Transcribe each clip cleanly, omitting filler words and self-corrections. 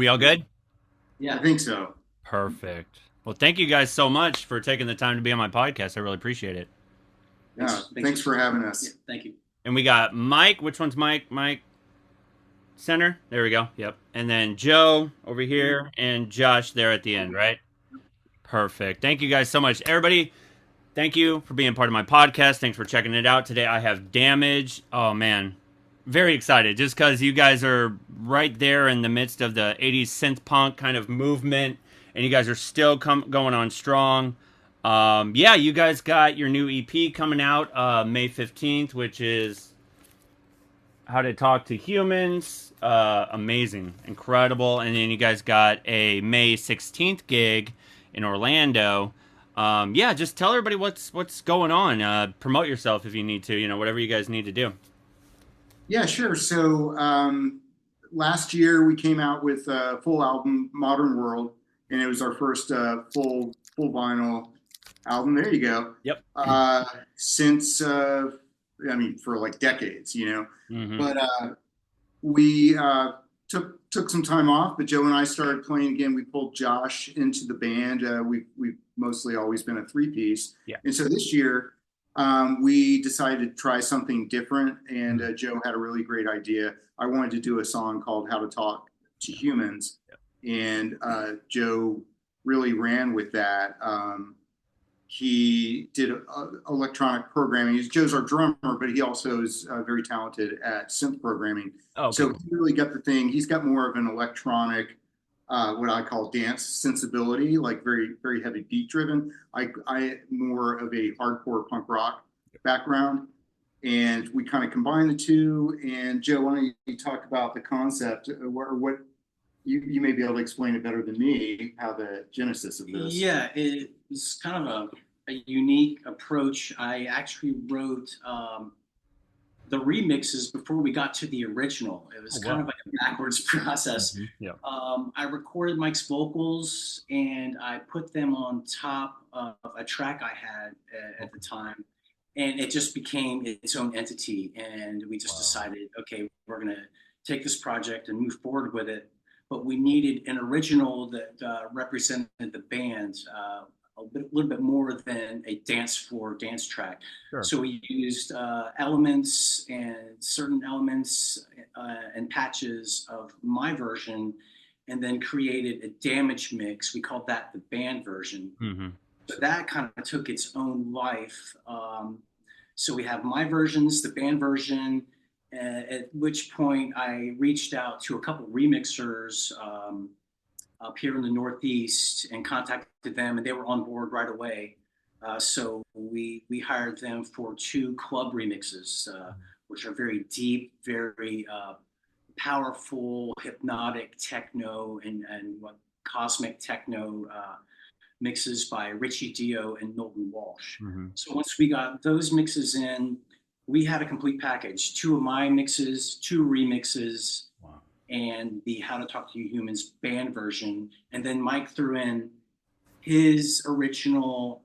We all good? Yeah, I think so. Perfect. Well, thank you guys so much for taking the time to be on my podcast. I really appreciate it. Yeah, thanks for having us. Thank you. And we got Mike. Which one's Mike? Mike Center. There we go. Yep. And then Joe over here and Josh there at the end, right? Perfect. Thank you guys so much. Everybody, thank you for being part of my podcast. Thanks for checking it out. Today I have Damage. Oh, man. Very excited just because you guys are right there in the midst of the 80s synth punk kind of movement, and you guys are still going on strong. Yeah, you guys got your new EP coming out May 15th, which is How to Talk to Humans. Amazing, incredible. And then you guys got a May 16th gig in Orlando. Yeah, just tell everybody what's going on. Promote yourself if you need to, whatever you guys need to do. Yeah, sure. So last year we came out with a full album, Modern World, and it was our first full vinyl album. There you go. Yep. Since I mean, for like decades, Mm-hmm. But we took some time off. But Joe and I started playing again. We pulled Josh into the band. We've mostly always been a three-piece. Yeah. And so this year we decided to try something different. And Joe had a really great idea. I wanted to do a song called "How to Talk to Humans," and Joe really ran with that. He did electronic programming. Joe's our drummer, but he also is very talented at synth programming. Oh, so cool. he really got the thing. He's got more of an electronic, what I call dance sensibility, like very, very heavy beat driven. I more of a hardcore punk rock background. And we kind of combine the two. And Joe, why don't you talk about the concept or what you may be able to explain it better than me, how the genesis of this. Yeah, it's kind of a unique approach. I actually wrote the remixes before we got to the original. It was kind of like a backwards process. Mm-hmm. Yeah. I recorded Mike's vocals and I put them on top of a track I had at the time. And it just became its own entity. And we just decided, okay, we're going to take this project and move forward with it. But we needed an original that represented the band a little bit more than a dance floor dance track. Sure. So we used elements and certain elements and patches of my version, and then created a Damage mix. We called that the band version. Mm-hmm. So that kind of took its own life. So we have my versions, the band version, at which point I reached out to a couple remixers up here in the Northeast and contacted them, and they were on board right away. So we hired them for 2 club remixes, which are very deep, very powerful, hypnotic techno and cosmic techno mixes by Richie Dio and Milton Walsh. Mm-hmm. So once we got those mixes in, we had a complete package: 2 of my mixes, 2 remixes, and the How to Talk to You Humans band version. And then Mike threw in his original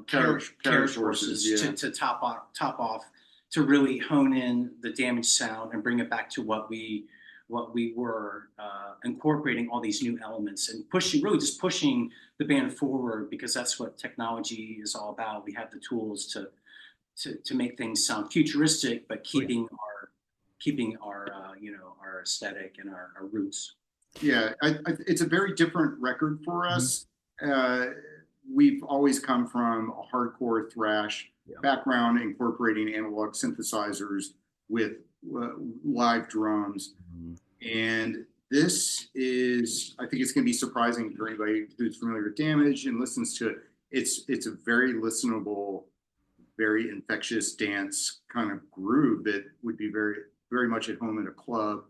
carriage horses to top off, to really hone in the Damage sound and bring it back to what we were, incorporating all these new elements and pushing the band forward, because that's what technology is all about. We have the tools to make things sound futuristic, but keeping our our aesthetic and our roots. Yeah, it's a very different record for us. We've always come from a hardcore thrash background, incorporating analog synthesizers with live drums. And this is, I think it's going to be surprising for anybody who's familiar with Damage and listens to it. It's a very listenable, very infectious dance kind of groove that would be very, very much at home in a club.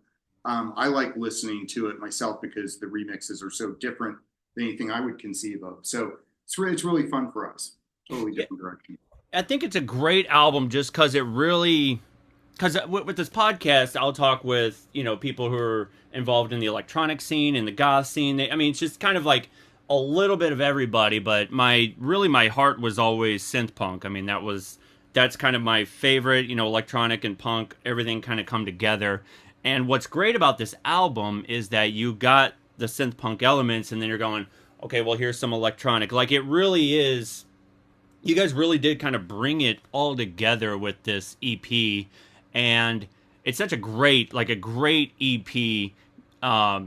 I like listening to it myself because the remixes are so different than anything I would conceive of. So it's really fun for us. Totally different direction. I think it's a great album just because with this podcast, I'll talk with, people who are involved in the electronic scene and the goth scene. It's just kind of like a little bit of everybody, but my heart was always synth punk. That's kind of my favorite, electronic and punk, everything kind of come together. And what's great about this album is that you got the synth punk elements, and then you're going, okay, well, here's some electronic. Like, it really is, you guys really did kind of bring it all together with this EP, and it's such a great, like a great EP.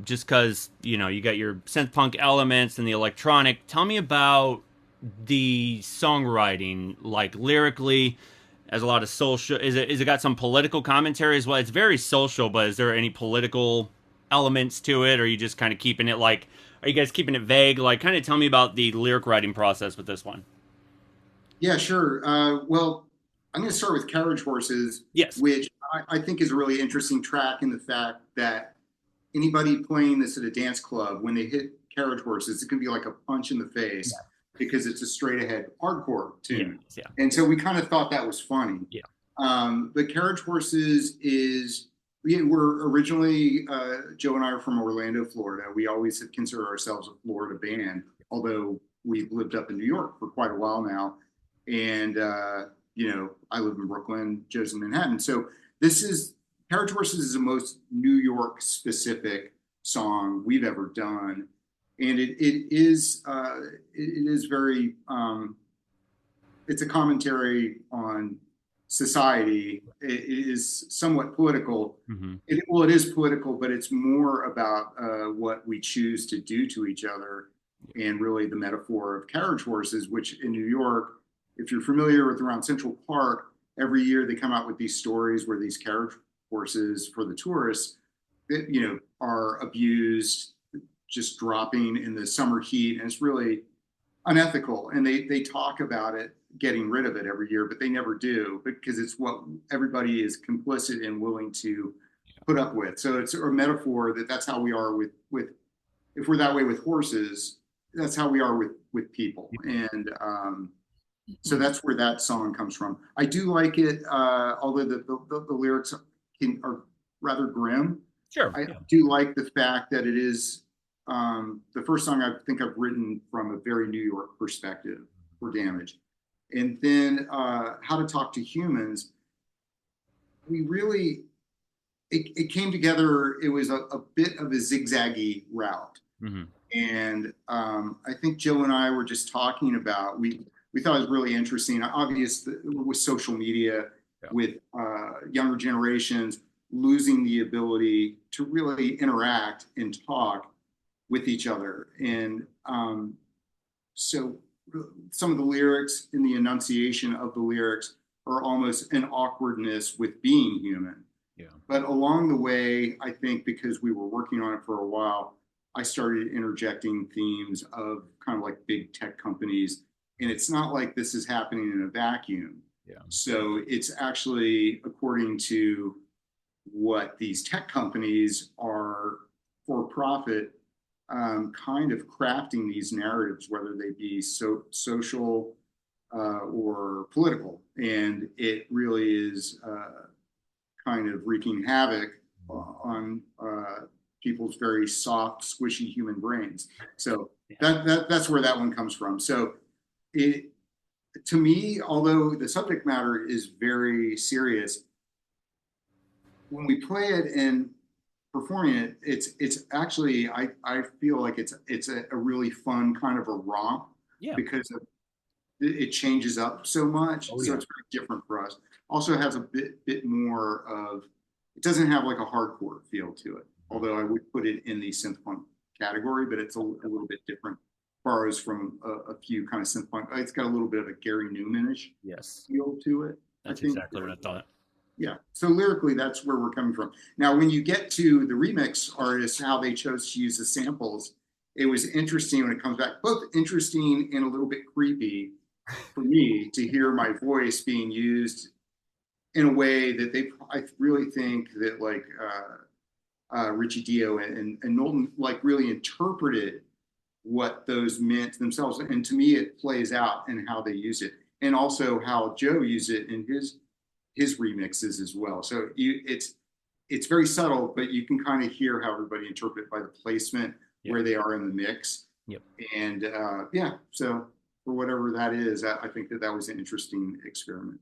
Just because you got your synth punk elements and the electronic. Tell me about the songwriting, like lyrically, as a lot of social. Is it got some political commentary as well? It's very social, but is there any political elements to it, or are you just kind of keeping it like? Are you guys keeping it vague? Like, kind of tell me about the lyric writing process with this one. Yeah, sure. Well, I'm going to start with Carriage Horses, Yes. which I think is a really interesting track in the fact that anybody playing this at a dance club, when they hit Carriage Horses, it can be like a punch in the face because it's a straight ahead hardcore tune. Yeah. And so we kind of thought that was funny. Yeah. But Carriage Horses is, we were originally, Joe and I are from Orlando, Florida. We always have considered ourselves a Florida band, although we've lived up in New York for quite a while now. And, I live in Brooklyn, Joe's in Manhattan. So this is, Carriage Horses is the most New York specific song we've ever done. And it is very, it's a commentary on society. It is somewhat political. Mm-hmm. It is political, but it's more about what we choose to do to each other, and really the metaphor of carriage horses, which in New York, if you're familiar with around Central Park, every year they come out with these stories where these carriage horses for the tourists, that, are abused, just dropping in the summer heat, and it's really unethical. And they talk about it, getting rid of it every year, but they never do, because it's what everybody is complicit and willing to put up with. So it's a metaphor that's how we are with if we're that way with horses, that's how we are with people. And so that's where that song comes from. I do like it, although the lyrics are rather grim. Sure. I do like the fact that it is the first song I think I've written from a very New York perspective for Damage. And then How to Talk to Humans, we really, it came together. It was a bit of a zigzaggy route. Mm-hmm. And I think Joe and I were just talking about, we thought it was really interesting. Obviously, with social media, with younger generations losing the ability to really interact and talk with each other. And so some of the lyrics and the enunciation of the lyrics are almost an awkwardness with being human. Yeah. But along the way, I think because we were working on it for a while, I started interjecting themes of kind of like big tech companies. And it's not like this is happening in a vacuum. Yeah. So it's actually according to what these tech companies are for profit, kind of crafting these narratives, whether they be social or political. And it really is kind of wreaking havoc on people's very soft, squishy human brains. So that's where that one comes from. So to me, although the subject matter is very serious, when we play it and performing it, it's actually I feel like it's a really fun kind of a romp, because it changes up so much. So it's very different for us. Also has a bit more of, it doesn't have like a hardcore feel to it, although I would put it in the synth punk category, but it's a little bit different. Borrows from a few kind of synth punk. It's got a little bit of a Gary Newman-ish feel to it. That's exactly what I thought. Yeah. So lyrically, that's where we're coming from. Now, when you get to the remix artists, how they chose to use the samples, it was interesting when it comes back, both interesting and a little bit creepy for me to hear my voice being used in a way that I really think that like Richie Dio and Knowlton like really interpreted what those meant themselves. And to me, it plays out in how they use it, and also how Joe used it in his remixes as well. So it's very subtle, but you can kind of hear how everybody interpret by the placement where they are in the mix. Yep. And so for whatever that is, I think that was an interesting experiment.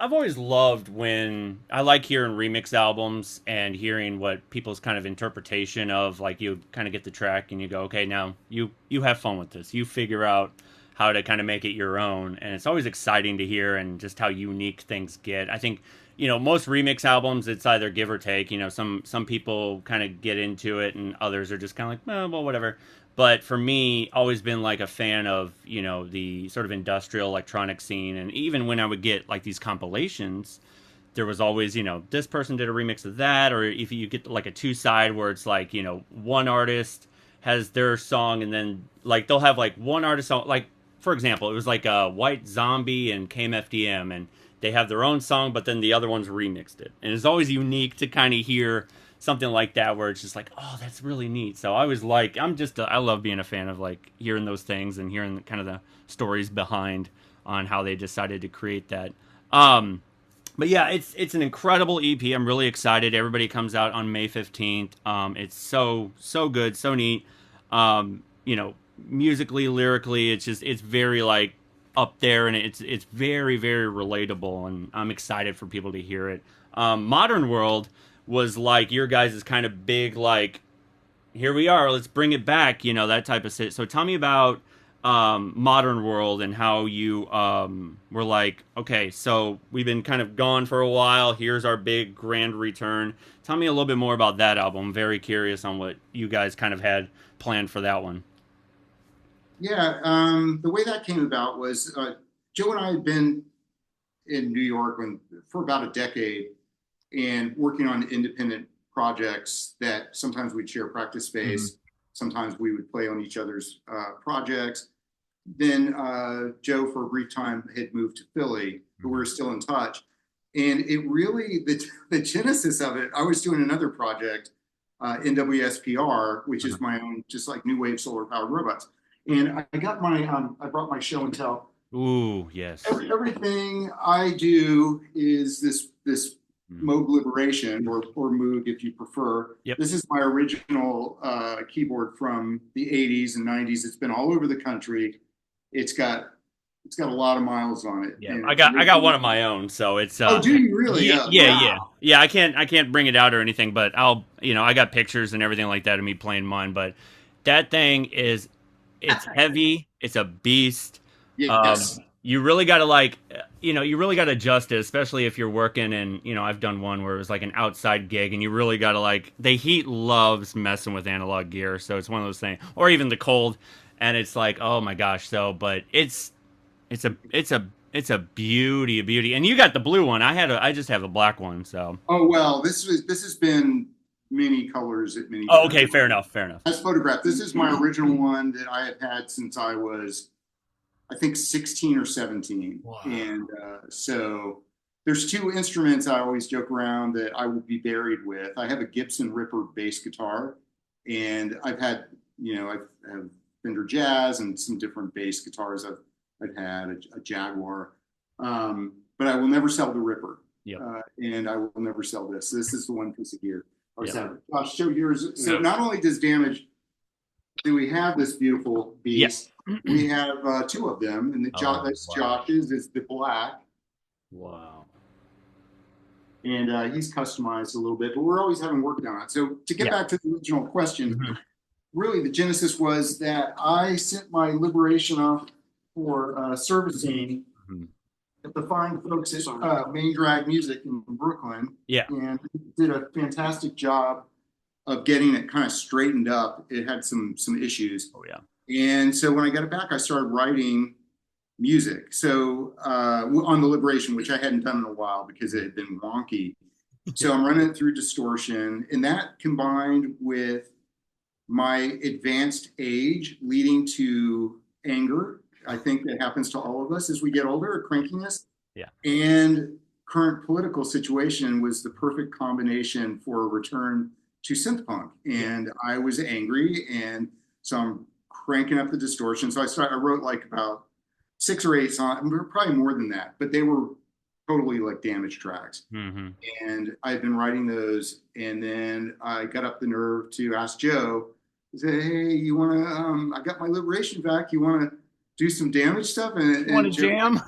I've always loved when I like hearing remix albums and hearing what people's kind of interpretation of, like, you kind of get the track and you go, okay, now you have fun with this. You figure out how to kind of make it your own, and it's always exciting to hear and just how unique things get. I think, most remix albums, it's either give or take. Some people kind of get into it and others are just kind of like, well, whatever. But for me, always been like a fan of, the sort of industrial electronic scene. And even when I would get like these compilations, there was always, this person did a remix of that. Or if you get like a two-side where it's like, one artist has their song and then like they'll have like one artist song. Like, for example, it was like a White Zombie and KMFDM, and they have their own song, but then the other ones remixed it. And it's always unique to kind of hear something like that where it's just like, oh, that's really neat. So I was like, I love being a fan of like hearing those things and hearing kind of the stories behind on how they decided to create that. But yeah, it's an incredible EP. I'm really excited. Everybody comes out on May 15th. It's so good, so neat. Musically, lyrically, it's very like up there, and it's very, very relatable, and I'm excited for people to hear it. Modern World was like your guys' kind of big, like, here we are, let's bring it back, that type of shit. So tell me about Modern World and how you were like, okay, so we've been kind of gone for a while, here's our big grand return. Tell me a little bit more about that album. I'm very curious on what you guys kind of had planned for that one. Yeah, the way that came about was Joe and I had been in New York for about a decade and working on independent projects that sometimes we'd share practice space, mm-hmm. Sometimes we would play on each other's projects. Then Joe, for a brief time, had moved to Philly, but we were still in touch. And it really, the genesis of it, I was doing another project, NWSPR, which is my own, just like new wave solar powered robots. And I got I brought my show and tell. Ooh, yes. Everything I do is this Moog Liberation or Moog, if you prefer. Yep. This is my original keyboard from the 80s and 90s. It's been all over the country. It's got a lot of miles on it. Yeah, I got one of my own, so it's. Oh, do you really? Yeah. I can't bring it out or anything, but I got pictures and everything like that of me playing mine. But that thing is. It's heavy. It's a beast. Yes. You really got to you really got to adjust it, especially if you're working and, I've done one where it was like an outside gig and you really got to the heat loves messing with analog gear. So it's one of those things, or even the cold. And it's like, oh my gosh. But it's a beauty. And you got the blue one. I just have a black one. So. Oh, well, this has been many colors at many. Oh, okay, fair enough. That's photographed. This is my original one that I have had since I was, I think, 16 or 17. Wow. And so there's two instruments I always joke around that I will be buried with. I have a Gibson Ripper bass guitar, and I've had, I have Fender Jazz and some different bass guitars I've had, a Jaguar, but I will never sell the Ripper. Yep. And I will never sell this. This is the one piece of gear. Yep. I'll show yours. So not only does Damage, do we have this beautiful beast? Yes. We have two of them, and that's wow. Josh's is the black. Wow. And he's customized a little bit, but we're always having work done on it. So to get back to the original question, really the genesis was that I sent my Liberation off for servicing at the fine folks at Main Drag Music in Brooklyn. Yeah. And did a fantastic job of getting it kind of straightened up. It had some issues. Oh, yeah. And so when I got it back, I started writing music. So on the Liberation, which I hadn't done in a while because it had been wonky. So I'm running it through distortion. And that combined with my advanced age leading to anger, I think that happens to all of us as we get older, crankiness. Yeah. And current political situation was the perfect combination for a return to synth-punk. And I was angry, and so I'm cranking up the distortion. So I wrote like about 6 or 8 songs, probably more than that, but they were totally like Damage tracks. Mm-hmm. And I've been writing those, and then I got up the nerve to ask Joe, say, hey, you want to, I got my Liberation back, you want to do some Damage stuff? And want to jam?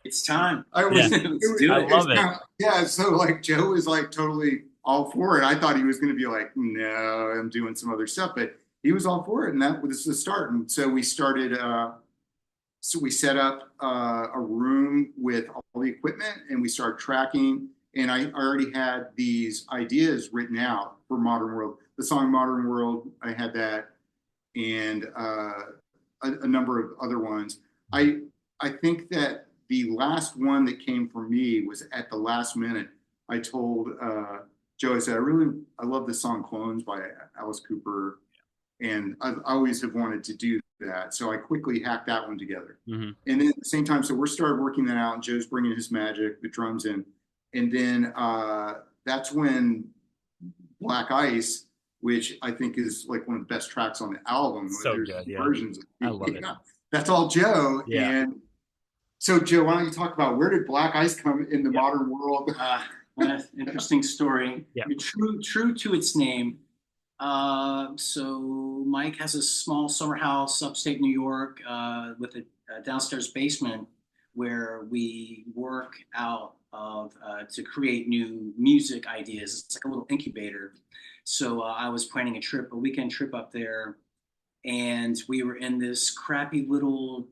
It's time. I Yeah, was, Let's do I it. love it. yeah. So like Joe was like totally all for it. I thought he was going to be like, no, I'm doing some other stuff, but he was all for it, and that was the start. And so we started. So we set up a room with all the equipment, and we started tracking. And I already had these ideas written out for Modern World. The song Modern World, I had that, and a number of other ones. I I think that the last one that came for me was at the last minute. I told Joe, I said, I love the song Clones by Alice Cooper, and I always have wanted to do that. So I quickly hacked that one together. Hmm. And then at the same time, so we're started working that out, and Joe's bringing his magic, the drums in. And then that's when Black Ice, which I think is like one of the best tracks on the album. So There's good. Yeah, versions of I love it. yeah, that's all Joe. Yeah. And so, Joe, why don't you talk about where did Black Ice come in the Yeah. modern world? Interesting story. Yeah. True to its name. So Mike has a small summer house upstate New York with a downstairs basement where we work out of to create new music ideas. It's like a little incubator. So I was planning a weekend trip up there, and we were in this crappy little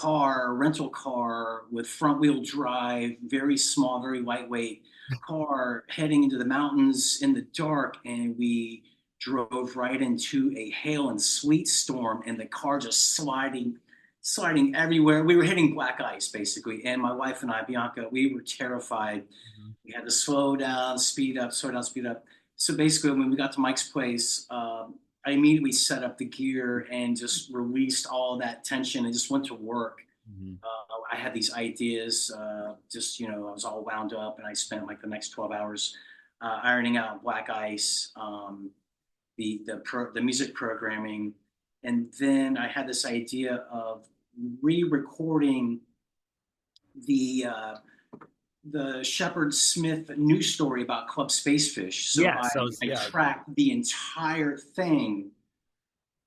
rental car with front wheel drive, very small, very lightweight car heading into the mountains in the dark. And we drove right into a hail and sleet storm, and the car just sliding everywhere. We were hitting black ice basically. And my wife and I, Bianca, we were terrified. Mhm. We had to slow down, speed up, slow down, speed up. So basically, when we got to Mike's place, I immediately set up the gear and just released all of that tension and just went to work. Mhm. I had these ideas, I was all wound up, and I spent like the next 12 hours ironing out Black Ice, the music programming, and then I had this idea of re-recording the uh, the Shepard Smith news story about Club Spacefish. So Yeah. So I yeah. tracked the entire thing,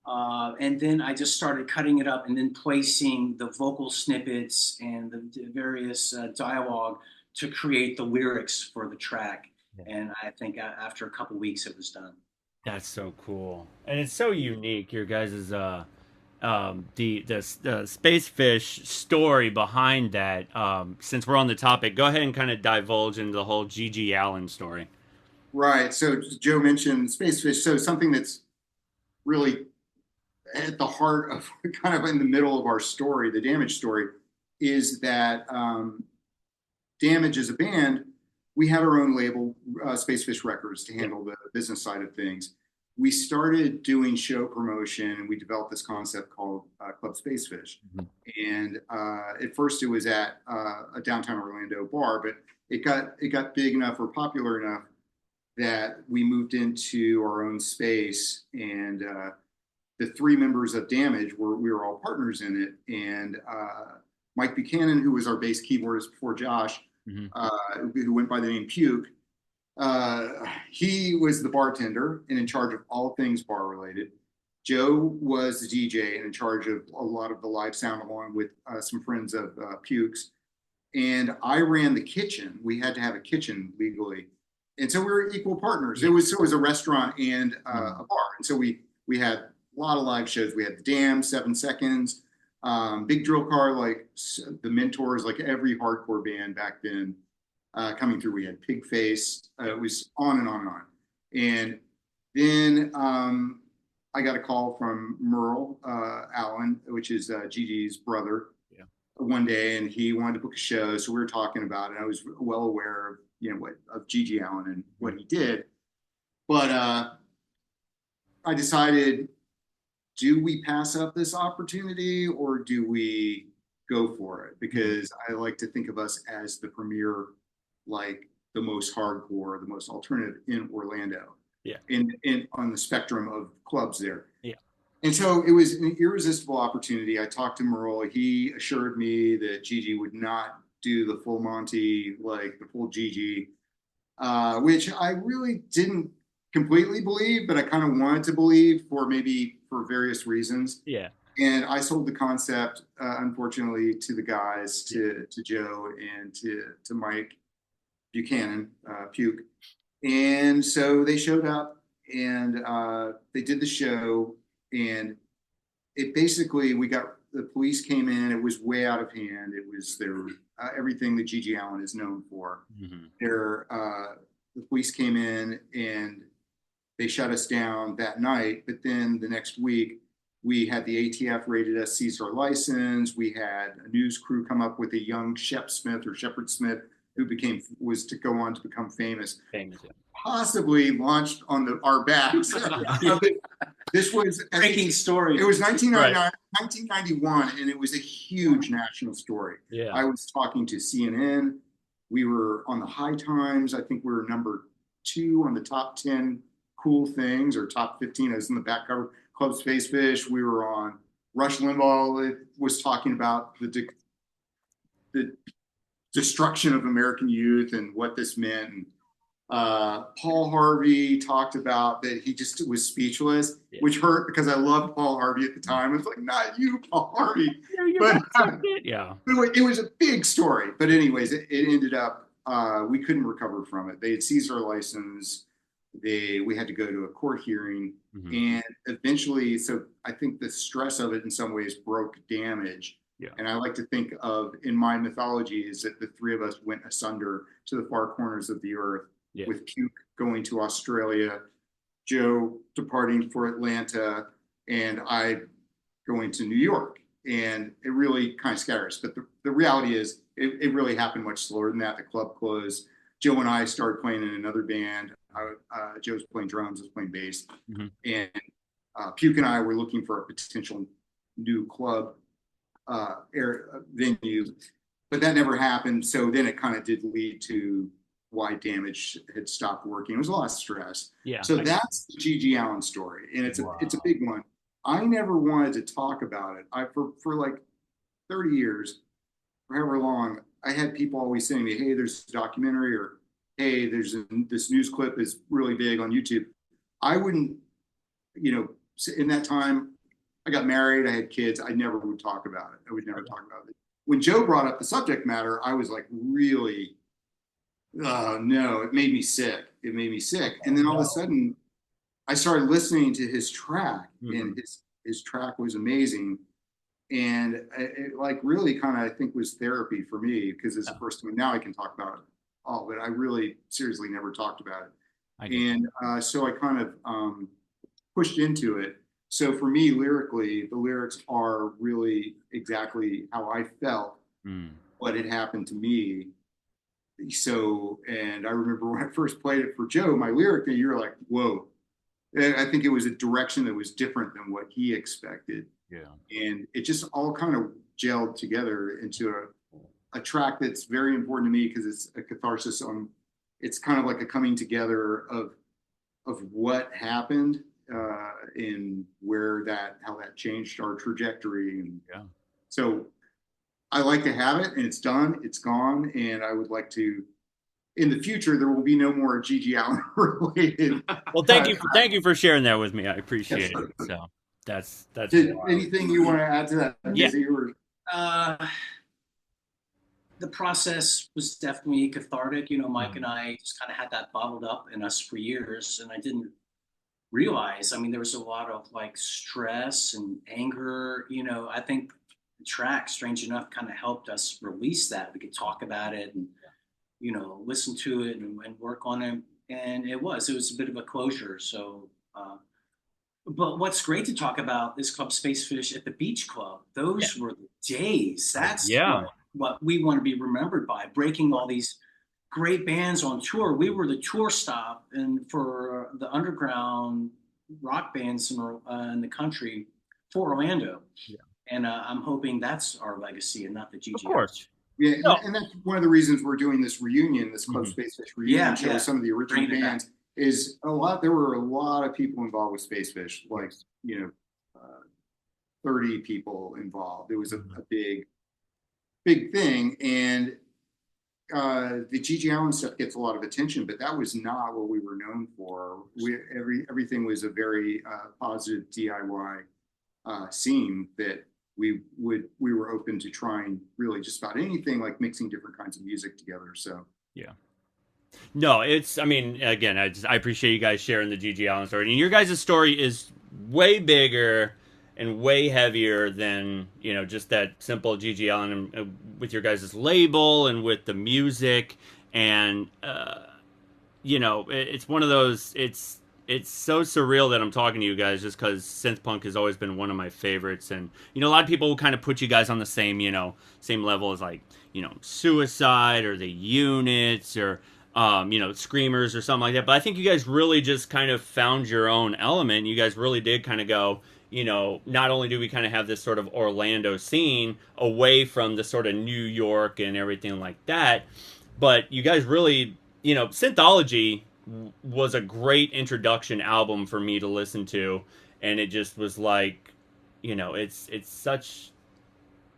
and then I just started cutting it up and then placing the vocal snippets and the various dialogue to create the lyrics for the track. Yeah. And I think after a couple weeks, it was done. That's so cool, and it's so unique. Your guys' the space fish story behind that. Since we're on the topic, go ahead and kind of divulge into the whole G.G. Allen story. Right. So Joe mentioned Spacefish. So something that's really at the heart of kind of in the middle of our story, the Damage story, is that Damage as a band, we had our own label, Spacefish Records, to handle the business side of things. We started doing show promotion, and we developed this concept called Club Spacefish. Mhm. And at first, it was at a downtown Orlando bar, but it got big enough or popular enough that we moved into our own space, and the three members of Damage we were all partners in it. And Mike Buchanan, who was our bass keyboardist before Josh, Mhm. who went by the name Puke, he was the bartender and in charge of all things bar related. Joe was the DJ and in charge of a lot of the live sound, along with some friends of Puke's. And I ran the kitchen. We had to have a kitchen legally, and so we were equal partners. It was a restaurant and a bar, and so we had a lot of live shows. We had the Dam, 7 Seconds, Big Drill Car, like the Mentors, like every hardcore band back then coming through. We had Pigface. It was on and on and on. And then I got a call from Merle Allen, which is Gigi's brother, Yeah. one day, and he wanted to book a show. So we were talking about it. I was well aware of of Gigi Allen and what he did, but I decided, do we pass up this opportunity or do we go for it? Because I like to think of us as the premier, like the most hardcore, the most alternative in Orlando. Yeah. In on the spectrum of clubs there. Yeah. And so it was an irresistible opportunity. I talked to Merle. He assured me that Gigi would not do the full Monty, like the full Gigi, which I really didn't completely believe, but I kind of wanted to believe for various reasons. Yeah. And I sold the concept, unfortunately, to the guys, to Joe and to Mike Buchanan, Puke. And so they showed up and they did the show. And it basically, we got the police came in. It was way out of hand. It was their everything that Gigi Allen is known for. Mm-hmm. The police came in and they shut us down that night. But then the next week, we had the ATF rated us, seized our license. We had a news crew come up with a young Shep Smith or Shepard Smith, who was to go on to become famous. Famous, yeah. Possibly launched on our backs. This was breaking story. It was 1991, and it was a huge national story. Yeah. I was talking to CNN. We were on the High Times. I think we were number 2 on the top 10 cool things, or top 15. I was in the back cover. Club Space Fish. We were on Rush Limbaugh. Was talking about the destruction of American youth and what this meant. And Paul Harvey talked about that he just was speechless, which hurt because I loved Paul Harvey at the time. It's like, not you, Paul Harvey. But yeah, it was a big story. But anyways, it ended up we couldn't recover from it. They had seized our license. We had to go to a court hearing, and eventually, so I think the stress of it in some ways broke damage. Yeah. And I like to think of, in my mythology, is that the 3 of us went asunder to the far corners of the earth, with Puke going to Australia, Joe departing for Atlanta, and I going to New York. And it really kind of scatters. But the reality is, it really happened much slower than that. The club closed. Joe and I started playing in another band. Joe's playing drums, I was playing bass. And Puke and I were looking for a potential new club venue, but that never happened. So then it kind of did lead to why Damage had stopped working. It was a lot of stress. Yeah. So that's the Gigi Allen story, and it's a big one. I never wanted to talk about it. For like 30 years, for however long, I had people always saying to me, "Hey, there's a documentary," or "Hey, this news clip is really big on YouTube." I wouldn't, in that time, I got married, I had kids. I never would talk about it. I would never talk about it. When Joe brought up the subject matter, I was like, really, no, it made me sick. And then all of a sudden, I started listening to his track, and his track was amazing. And it like really kind of, I think, was therapy for me, because it's the first time. Now I can talk about it all, but I really seriously never talked about it. And so I kind of pushed into it. So for me, lyrically, the lyrics are really exactly how I felt, what had happened to me. So, and I remember when I first played it for Joe, my lyric, and you're like, whoa. And I think it was a direction that was different than what he expected. Yeah. And it just all kind of gelled together into a track that's very important to me, because it's a catharsis on, it's kind of like a coming together of what happened, and how that changed our trajectory. And so I like to have it, and it's done, it's gone. And I would like to, in the future, there will be no more Gigi Allen related. Well, thank you for sharing that with me. I appreciate it. So that's anything you want to add to that? Yeah. The process was definitely cathartic. Mike and I just kind of had that bottled up in us for years, and I didn't realize, there was a lot of like stress and anger. I think the track, strange enough, kind of helped us release that. We could talk about it and, listen to it and work on it. And it was a bit of a closure. So, but what's great to talk about is Club Space Fish at the Beach Club. Those were the days. That's what we want to be remembered by, breaking all these great bands on tour. We were the tour stop and for the underground rock bands in the country for Orlando. Yeah. And I'm hoping that's our legacy and not the GG. Of course. Yeah, and that's one of the reasons we're doing this reunion, this Club Space Fish reunion show with some of the original bands. Is there were a lot of people involved with Space Fish, like 30 people involved. It was a big thing, and the Gigi Allen stuff gets a lot of attention, but that was not what we were known for. Everything was a very positive DIY scene that we were open to trying really just about anything, like mixing different kinds of music together. So Yeah. No, it's. I mean, again, I appreciate you guys sharing the GG Allen story. And your guys' story is way bigger and way heavier than just that simple GG Allen with your guys' label and with the music and it's one of those. It's so surreal that I'm talking to you guys just because synth punk has always been one of my favorites, and a lot of people will kind of put you guys on the same level as like Suicide or the Units or Screamers or something like that. But I think you guys really just kind of found your own element. You guys really did kind of go. Not only do we kind of have this sort of Orlando scene away from the sort of New York and everything like that, but you guys really, Synthology was a great introduction album for me to listen to, and it just was like, it's such.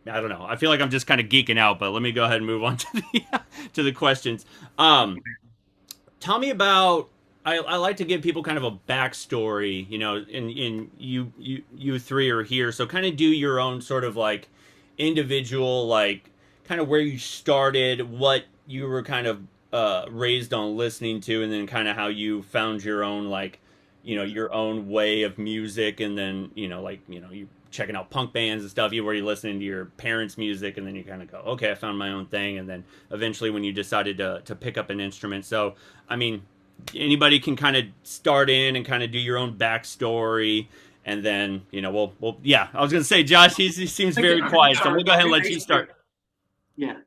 I don't know. I feel like I'm just kind of geeking out, but let me go ahead and move on to the to the questions. Um, Tell me about. I like to give people kind of a backstory, in you three are here, so kind of do your own sort of like individual, like kind of where you started, what you were kind of raised on listening to, and then kind of how you found your own like your own way of music, and then like you checking out punk bands and stuff, you were you listening to your parents' music, and then you kind of go, okay, I found my own thing, and then eventually when you decided to pick up an instrument. So I mean, anybody can kind of start in and kind of do your own backstory, and then we'll yeah, I was gonna say Josh, he seems very quiet, so we'll go ahead and let you start. Yeah.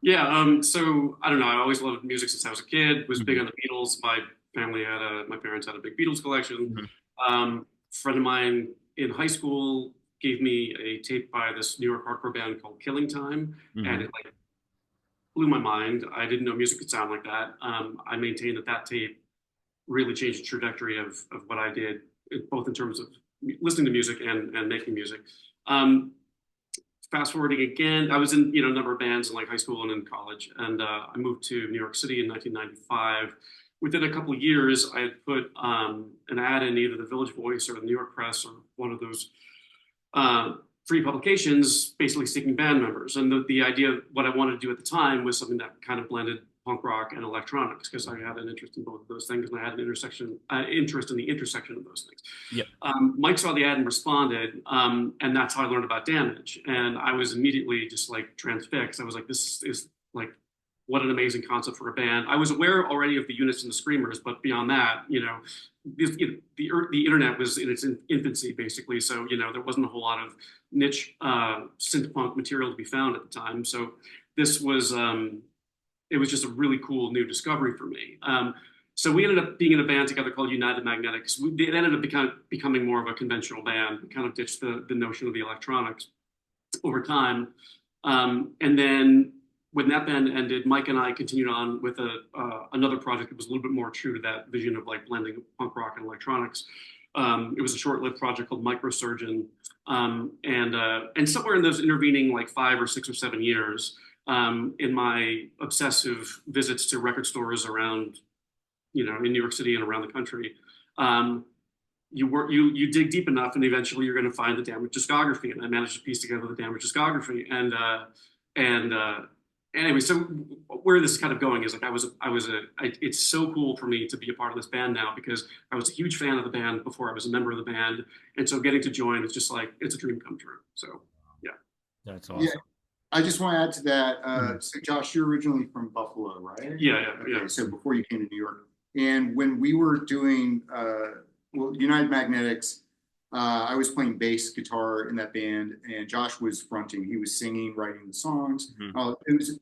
Yeah. So I don't know. I always loved music since I was a kid. Was big Mhm. on the Beatles. My parents had a big Beatles collection. Mhm. Friend of mine in high school gave me a tape by this New York hardcore band called Killing Time, and Mhm. it like blew my mind. I didn't know music could sound like that. I maintain that that tape really changed the trajectory of what I did, both in terms of listening to music and making music. Um, Fast forwarding again, I was in a number of bands in like high school and in college, and I moved to New York City in 1995. Within a couple of years, I had put an ad in either the Village Voice or the New York Press or one of those uh, free publications, basically seeking band members. And the idea of what I wanted to do at the time was something that kind of blended punk rock and electronics, because I had an interest in both of those things, and I had an interest in the intersection of those things. Yep. Mike saw the ad and responded, and that's how I learned about Damage. And I was immediately just like transfixed. I was like, this is like, what an amazing concept for a band. I was aware already of the Units and the Screamers, but beyond that, the internet was in its infancy, basically. So, there wasn't a whole lot of niche synth punk material to be found at the time. So this was, it was just a really cool new discovery for me. So we ended up being in a band together called United Magnetics. It ended up becoming more of a conventional band. We kind of ditched the notion of the electronics over time. And then when that band ended, Mike and I continued on with another project that was a little bit more true to that vision of like blending punk rock and electronics. It was a short-lived project called Microsurgeon. And somewhere in those intervening like 5 or 6 or 7 years, in my obsessive visits to record stores around, in New York City and around the country, you dig deep enough, and eventually you're going to find the Damage discography. And I managed to piece together the Damage discography. And anyway, so where this is kind of going is like it's so cool for me to be a part of this band now, because I was a huge fan of the band before I was a member of the band, and so getting to join, it's just like it's a dream come true. So yeah, That's yeah, awesome. I just want to add to that. Mhm. So Josh, you're originally from Buffalo, right? yeah. Okay, so before you came to New York, and when we were doing United Magnetics, I was playing bass guitar in that band, and Josh was fronting. He was singing, writing the songs. Mhm. It was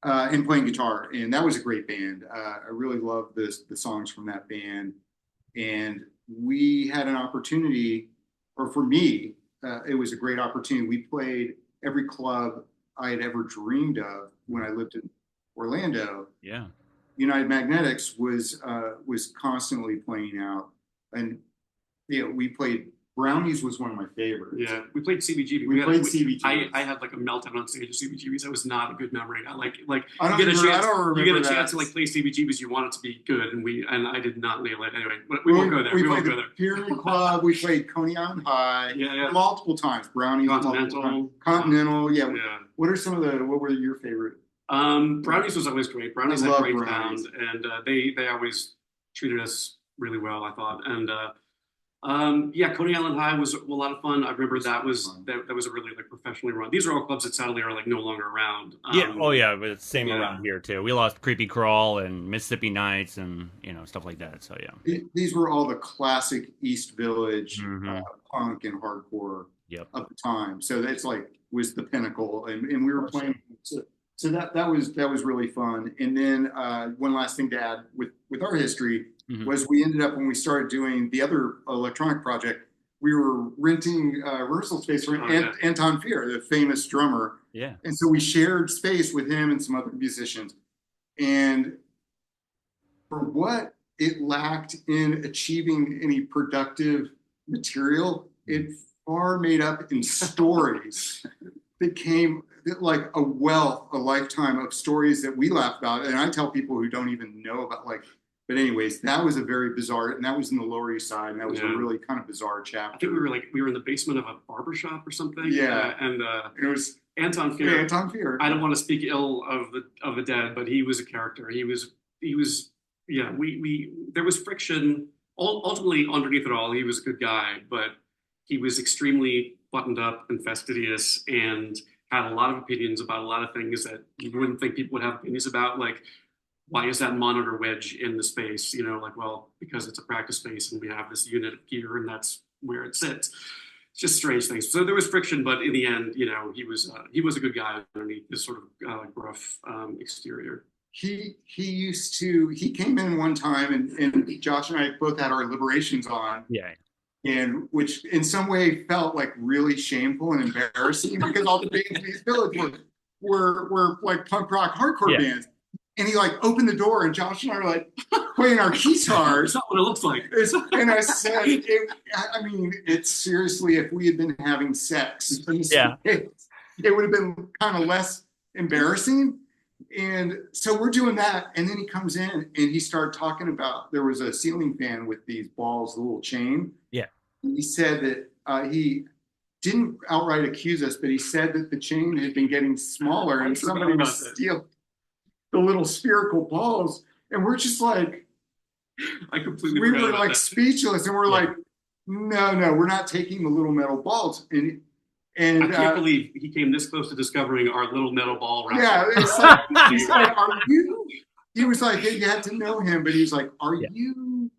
and playing guitar, and that was a great band. I really loved the songs from that band, and we had an opportunity, or for me, it was a great opportunity. We played every club I had ever dreamed of when I lived in Orlando. Yeah. United Magnetics was constantly playing out, and we played Brownies was one of my favorites. Yeah, we played CBGB. We played CBGB. I had like a meltdown on stage of CBGBs. That was not a good memory. I don't you get a chance. I don't remember You get a that. chance to like play CBGBs. You want it to be good, and I did not nail it. Anyway, but we won't go there. We won't played go the there. Pyramid Club. We played Coney Island High. Yeah. Multiple times. Brownies. Continental. Continental. Yeah. Yeah. What were your favorite? Brownies was always great. Brownies had great Brownies. sound, and they always treated us really well, I thought. And yeah, Coney Island High was a lot of fun. I remember that was a really like professionally run. These are all clubs that sadly are like no longer around. Yeah. Oh yeah, but it's same around here too. We lost Creepy Crawl and Mississippi Nights and stuff like that. So yeah. These were all the classic East Village punk and hardcore of the time. So that's like was the pinnacle, and we were playing. So that was really fun. And then one last thing to add with our history was we ended up when we started doing the other electronic project, we were renting rehearsal space for Anton Fier, the famous drummer. Yeah. And so we shared space with him and some other musicians. And for what it lacked in achieving any productive material, it far made up in stories that came like a lifetime of stories that we laugh about. And I tell people who don't even know about but anyways, that was a very bizarre, and that was in the Lower East Side, and that was a really kind of bizarre chapter. I think we were in the basement of a barbershop or something. Yeah. And it was Anton Fier. Yeah, Anton Fier. I don't want to speak ill of the dead, but he was a character. He was yeah, there was friction. Ultimately, underneath it all, he was a good guy, but he was extremely buttoned up and fastidious and had a lot of opinions about a lot of things that you wouldn't think people would have opinions about, like why is that monitor wedge in the space? Well, because it's a practice space and we have this unit of gear and that's where it sits. It's just strange things. So there was friction, but in the end, he was a good guy underneath this sort of gruff exterior. He came in one time and Josh and I both had our liberations on. Yeah. And which in some way felt like really shameful and embarrassing because all the bands in East Village were like punk rock hardcore bands. And he opened the door and Josh and I were like playing our guitars. That's not what it looks like. And I said, it's seriously, if we had been having sex, it would have been kind of less embarrassing. And so we're doing that. And then he comes in and he started talking about, there was a ceiling fan with these balls, the little chain. Yeah. He said that he didn't outright accuse us, but he said that the chain had been getting smaller and somebody was stealing the little spherical balls. And we're just like, we were speechless. And we're like, no, we're not taking the little metal balls. And I can't believe he came this close to discovering our little metal ball. Yeah, it's like, he's like, are you? He was like, you had to know him, but he's like, are you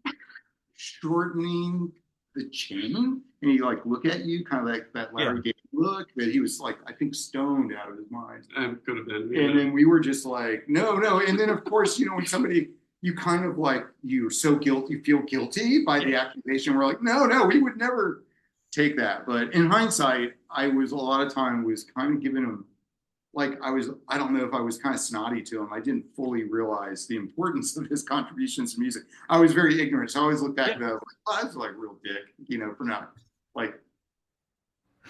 shortening the chain? And he look at you, kind of like that Larry Gage look. But he was I think stoned out of his mind. Could have been. And then we were just like, no. And then of course, when somebody, you kind of you're so guilty, you feel guilty by the accusation. We're like, no, we would never take that. But in hindsight, I was a lot of time was kind of giving him I don't know if I was kind of snotty to him. I didn't fully realize the importance of his contributions to music. I was very ignorant. So I always look back at that, I was real dick, for not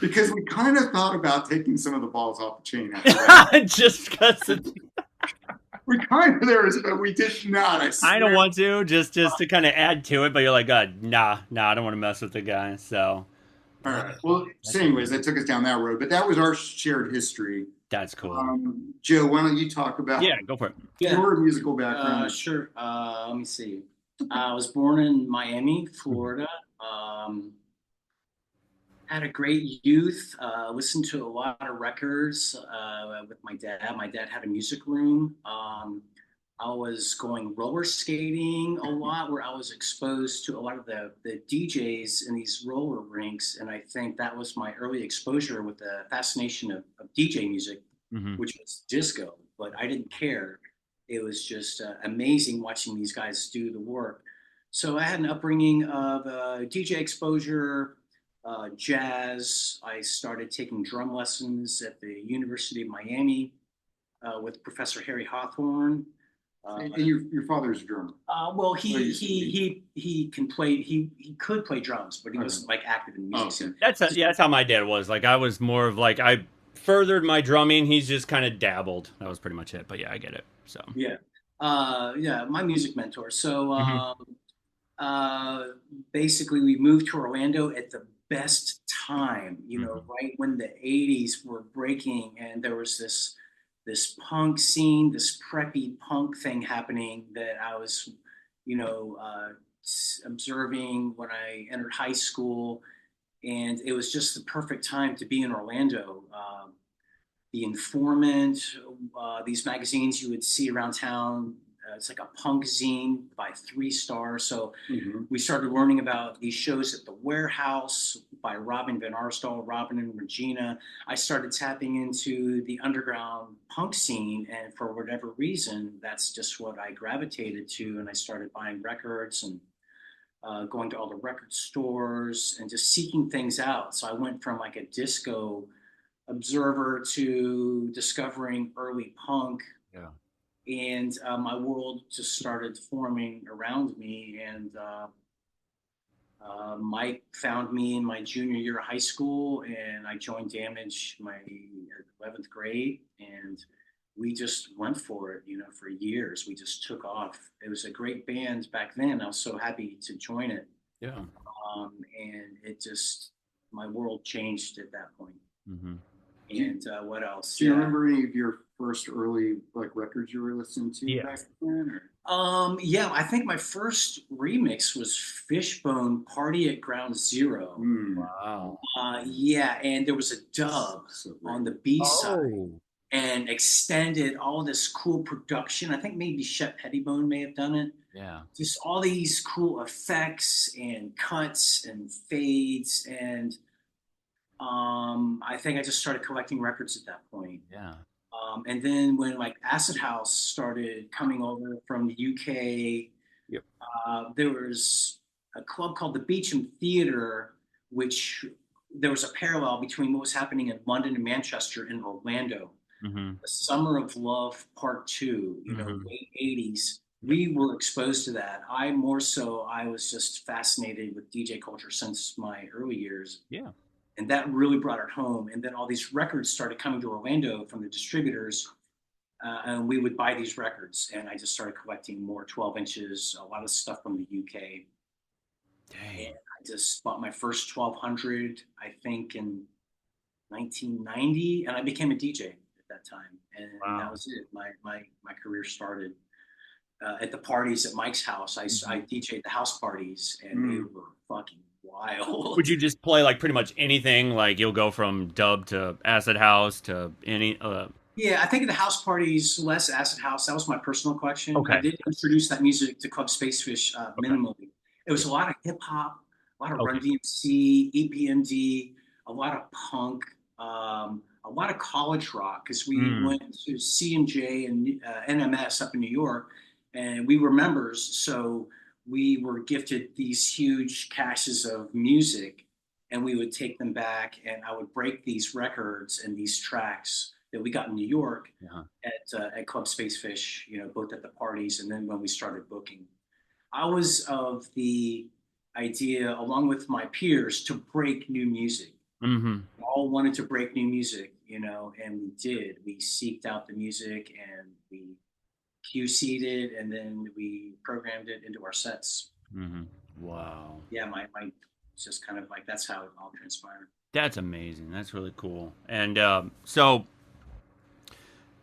because we kind of thought about taking some of the balls off the chain after that. Just because we kind of but we did not. I don't want to just to kind of add to it, but you're like, God, nah, I don't want to mess with the guy. So all right. Well, anyways, that took us down that road, but that was our shared history. That's cool. Joe, why don't you talk about go for it. Your musical background? Sure. Let me see. I was born in Miami, Florida. Had a great youth. Listened to a lot of records with my dad. My dad had a music room. I was going roller skating a lot, where I was exposed to a lot of the DJs in these roller rinks. And I think that was my early exposure with the fascination of DJ music, which was disco. But I didn't care. It was just amazing watching these guys do the work. So I had an upbringing of DJ exposure, jazz. I started taking drum lessons at the University of Miami with Professor Harry Hawthorne. And your father's a drummer. Well, he can play. He could play drums, but he Okay. wasn't like active in the music scene. That's how my dad was. Like I was more of like I furthered my drumming. He's just kind of dabbled. That was pretty much it. But yeah, I get it. So Yeah. Yeah, my music mentor. So Mhm. uh, basically, we moved to Orlando at the best time, Mhm. right when the 80s were breaking, and there was this punk scene, this preppy punk thing happening that I was, observing when I entered high school, and it was just the perfect time to be in Orlando. The Informant, these magazines you would see around town. It's like a punk zine by 3 Star. So we started learning about these shows at the Warehouse by Robin Van Arsdale, Robin and Regina. I started tapping into the underground punk scene, and for whatever reason, that's just what I gravitated to. And I started buying records and going to all the record stores and just seeking things out. So I went from like a disco observer to discovering early punk, Yeah. and my world just started forming around me. And Mike found me in my junior year of high school, and I joined Damage my 11th grade, and we just went for it. For years, we just took off. It was a great band back then. I was so happy to join it, Yeah. and it just my world changed at that point. Mhm. And what else? Do you remember any of your first early like records you were listening to Yeah. back then? Or? Yeah, I think my first remix was Fishbone Party at Ground Zero. Wow. Yeah, and there was a dub on the B side Oh. and extended all this cool production. I think maybe Shep Pettibone may have done it. Yeah. Just all these cool effects and cuts and fades, and I think I just started collecting records at that point. Yeah. And then when like Acid House started coming over from the UK, Yep. there was a club called the Beecham Theatre, which there was a parallel between what was happening in London and Manchester and Orlando. Mhm. The Summer of Love Part Two, Mhm. late 80s. Yep. We were exposed to that. I was just fascinated with DJ culture since my early years. Yeah. And that really brought it home. And then all these records started coming to Orlando from the distributors, and we would buy these records. And I just started collecting more 12 inches, a lot of stuff from the UK. Dang. And I just bought my first 1200, I think, in 1990, and I became a DJ at that time. And that Wow. was it. My career started at the parties at Mike's house. I DJ'd the house parties, and they were fucking wild. Would you just play like pretty much anything? Like you'll go from dub to acid house to any. Yeah, I think at the house parties, less acid house. That was my personal collection. I Okay. did introduce that music to Club Spacefish Okay. minimally. It was a lot of hip hop, a lot of Run Okay. DMC, EPMD, a lot of punk, a lot of college rock, because we went to CMJ and NMS up in New York, and we were members. So we were gifted these huge caches of music, and we would take them back, and I would break these records and these tracks that we got in New York Uh-huh. at Club Spacefish, both at the parties and then when we started booking. I was of the idea, along with my peers, to break new music. Mm-hmm. We all wanted to break new music, and we did. We seeked out the music and we QC'd it, and then we programmed it into our sets. Mm-hmm. Wow. Yeah, my it's just kind of like that's how it all transpired. That's amazing. That's really cool. And so,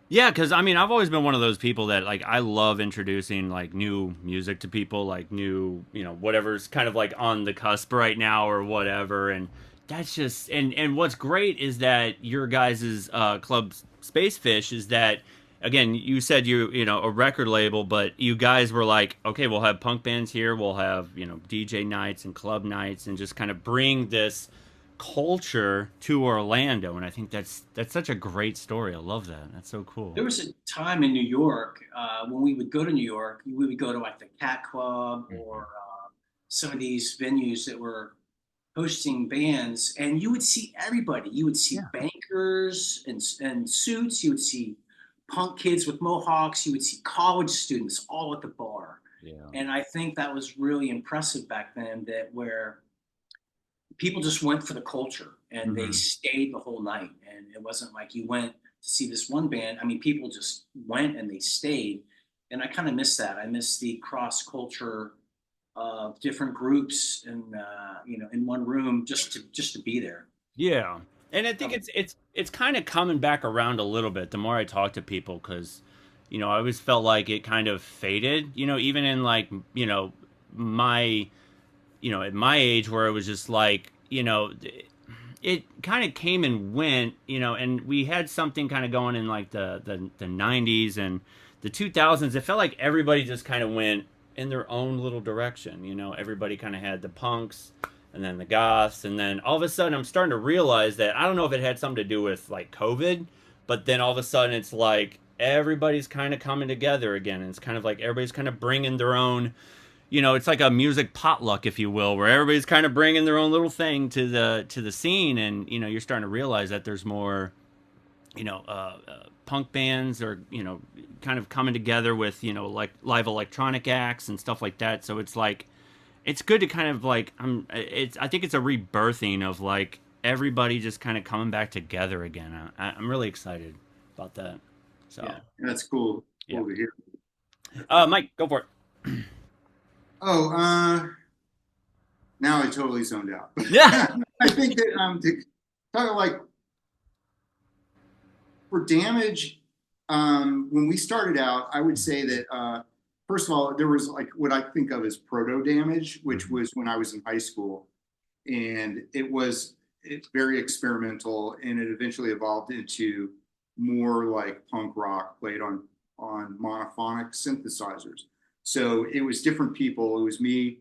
yeah, because I mean, I've always been one of those people that like I love introducing like new music to people, like new, whatever's kind of like on the cusp right now or whatever. And that's just and what's great is that your guys's club Spacefish is that again, you said a record label, but you guys were like, okay, we'll have punk bands here, we'll have DJ nights and club nights, and just kind of bring this culture to Orlando. And I think that's such a great story. I love that. That's so cool. There was a time in New York when we would go to New York, we would go to like the Cat Club or some of these venues that were hosting bands, and you would see everybody. You would see bankers and suits. You would see punk kids with mohawks. You would see college students all at the bar. Yeah. And I think that was really impressive back then, that where people just went for the culture and they stayed the whole night. And it wasn't like you went to see this one band. I mean, people just went and they stayed. And I kind of miss that. I miss the cross culture of different groups and in one room just to be there. Yeah. And I think it's kind of coming back around a little bit the more I talk to people, because I always felt like it kind of faded, even in like, my at my age, where it was just like, it kind of came and went, and we had something kind of going in like the 90s and the 2000s. It felt like everybody just kind of went in their own little direction. Everybody kind of had the punks and then the goths, and then all of a sudden I'm starting to realize that, I don't know if it had something to do with like COVID, but then all of a sudden it's like everybody's kind of coming together again, and it's kind of like everybody's kind of bringing their own, it's like a music potluck, if you will, where everybody's kind of bringing their own little thing to the scene, and you're starting to realize that there's more, punk bands are kind of coming together with like live electronic acts and stuff like that. So it's like, it's good to kind of like, I think it's a rebirthing of like everybody just kind of coming back together again. I'm really excited about that. So yeah, that's cool. Cool to hear. Mike, go for it. Oh, now I totally zoned out. Yeah. I think that kind of like for Damage, when we started out, I would say that first of all, there was like what I think of as proto Damage, which was when I was in high school, and it's very experimental, and it eventually evolved into more like punk rock played on monophonic synthesizers. So it was different people. It was me.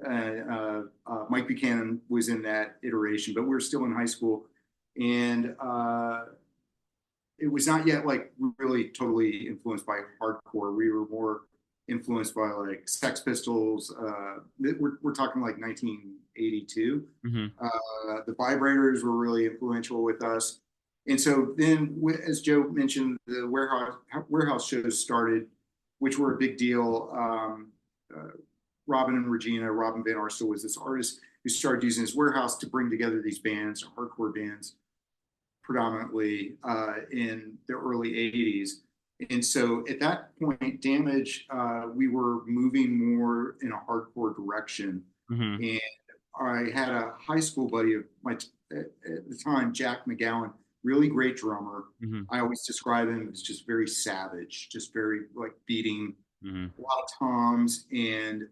Mike Buchanan was in that iteration, but we were still in high school, and it was not yet like really totally influenced by hardcore. We were more influenced by like Sex Pistols. We're talking like 1982. The Vibrators were really influential with us. And so then, as Joe mentioned, the warehouse shows started, which were a big deal. Robin and Regina, Robin Van Arsdale was this artist who started using his warehouse to bring together these bands, hardcore bands, predominantly in the early 80s. And so at that point, Damage, we were moving more in a hardcore direction. And I had a high school buddy of mine at the time, Jack McGowan, really great drummer. I always describe him as just very savage, just very like beating a lot of toms, and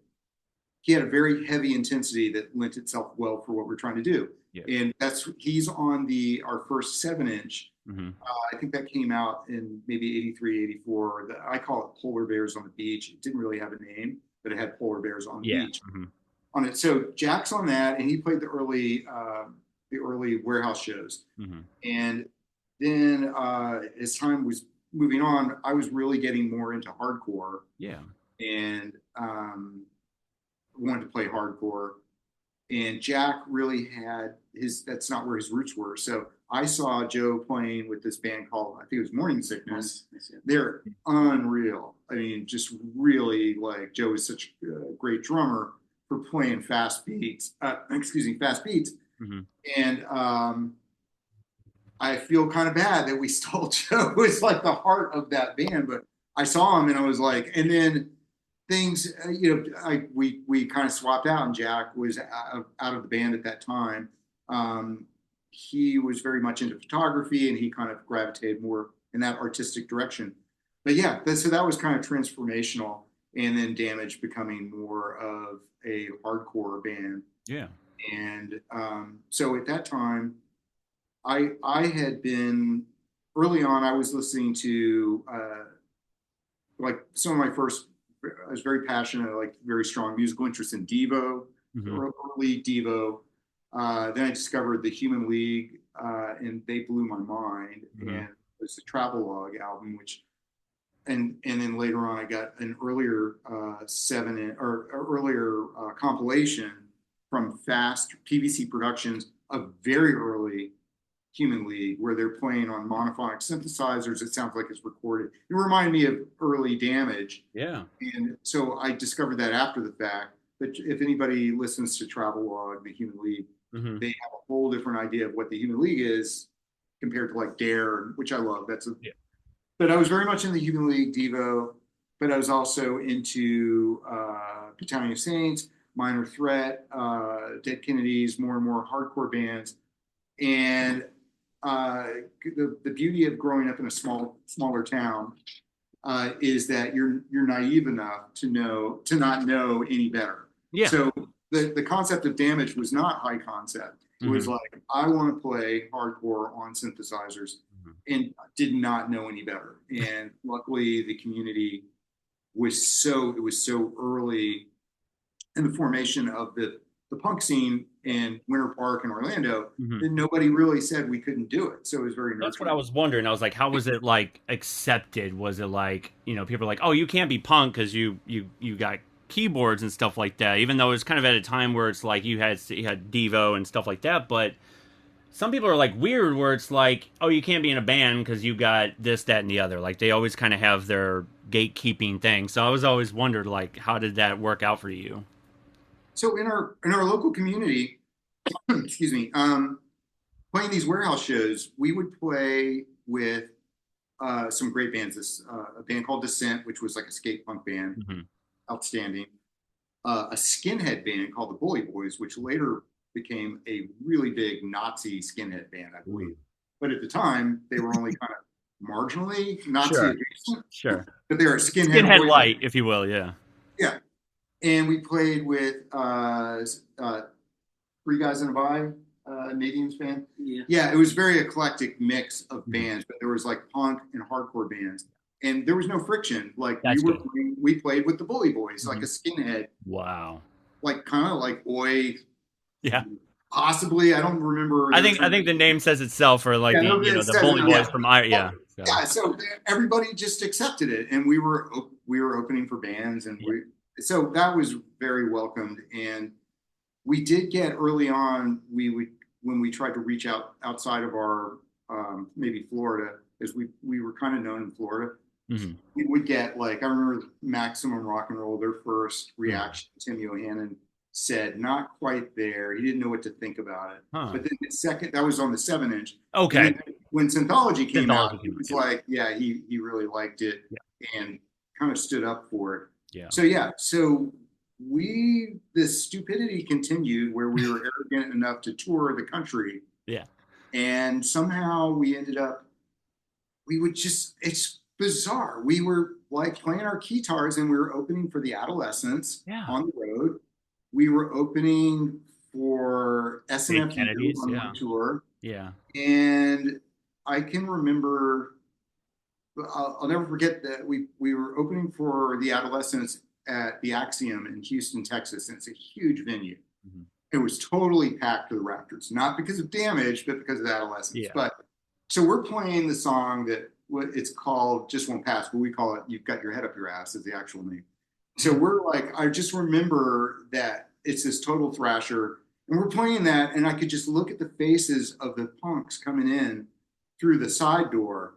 he had a very heavy intensity that lent itself well for what we're trying to do. And he's on our first 7-inch. I think that came out in maybe 83, 84. I call it Polar Bears on the Beach. It didn't really have a name, but it had Polar Bears on the Beach on it. So Jack's on that, and he played the early warehouse shows. And then as time was moving on, I was really getting more into hardcore. And wanted to play hardcore. And Jack really had that's not where his roots were. So I saw Joe playing with this band called, I think it was Morning Sickness. They're unreal. I mean, just really, like, Joe is such a great drummer for playing fast beats. And I feel kind of bad that we stole Joe, who is like the heart of that band. But I saw him and I was like, and then things, we kind of swapped out, and Jack was out of the band at that time. He was very much into photography, and he kind of gravitated more in that artistic direction. But yeah, so that was kind of transformational, and then Damage becoming more of a hardcore band. And so at that time, I had been, early on, I was listening to like some of my first, I was very passionate, like very strong musical interest in Devo, early Devo. Then I discovered the Human League, and they blew my mind. And it was the Travelogue album, and then later on I got an earlier compilation from Fast PVC Productions of very early Human League, where they're playing on monophonic synthesizers. It sounds like it's recorded. It reminded me of early Damage. Yeah. And so I discovered that after the fact. But if anybody listens to Travelogue, the Human League, they have a whole different idea of what the Human League is compared to like Dare, which I love. But I was very much in the Human League, Devo, but I was also into Battalion of Saints, Minor Threat, Dead Kennedys, more and more hardcore bands. And the beauty of growing up in a smaller town is that you're naive enough to not know any better. Yeah. So the concept of Damage was not high concept. It was like, I want to play hardcore on synthesizers, and did not know any better. And luckily, the community was so early in the formation of the punk scene in Winter Park and Orlando that nobody really said we couldn't do it. So it was very nurturing. That's what I was wondering. I was like, how was it like accepted? Was it like, people are like, oh, you can't be punk because you got keyboards and stuff like that, even though it was kind of at a time where it's like you had Devo and stuff like that. But some people are like weird where it's like, oh, you can't be in a band because you got this, that, and the other. Like they always kind of have their gatekeeping thing. So I was always wondered, like, how did that work out for you? So in our local community, excuse me, playing these warehouse shows, we would play with some great bands. A band called Descent, which was like a skate punk band, outstanding. A skinhead band called the Bully Boys, which later became a really big Nazi skinhead band, I believe. But at the time, they were only kind of marginally Nazi adjacent. Sure. But they were skinhead light, if you will, yeah. Yeah. And we played with Three Guys in a Vibe, Nadine's band. Yeah, it was very eclectic mix of bands, but there was like punk and hardcore bands. And there was no friction. Like we played with the Bully Boys, like a skinhead. Wow. Like kind of like Oi. Yeah. Possibly, I don't remember. I think the name says itself for like the Bully Boys from Yeah. So everybody just accepted it, and we were opening for bands, and so that was very welcomed. And we did get early on, when we tried to reach outside of our maybe Florida, as we were kind of known in Florida. We would get like, I remember Maximum Rock and Roll, their first reaction, Tim Yohannan said, not quite there. He didn't know what to think about it. But then the second, that was on the 7-inch. Okay. When Synthology came out, it was like, he really liked it and kind of stood up for it. Yeah. So this stupidity continued where we were arrogant enough to tour the country. Yeah. And somehow we ended up, it's bizarre. We were like playing our guitars and we were opening for the Adolescents on the road. We were opening for SNF on the tour. Yeah. And I can remember, I'll never forget that we were opening for the Adolescents at the Axiom in Houston, Texas. And it's a huge venue. It was totally packed to the rafters, not because of Damage, but because of the Adolescents. Yeah. But so we're playing the song that it's called Just Won't Pass, but we call it You've Got Your Head Up Your Ass is the actual name. So we're like, I just remember that it's this total thrasher, and we're playing that, and I could just look at the faces of the punks coming in through the side door,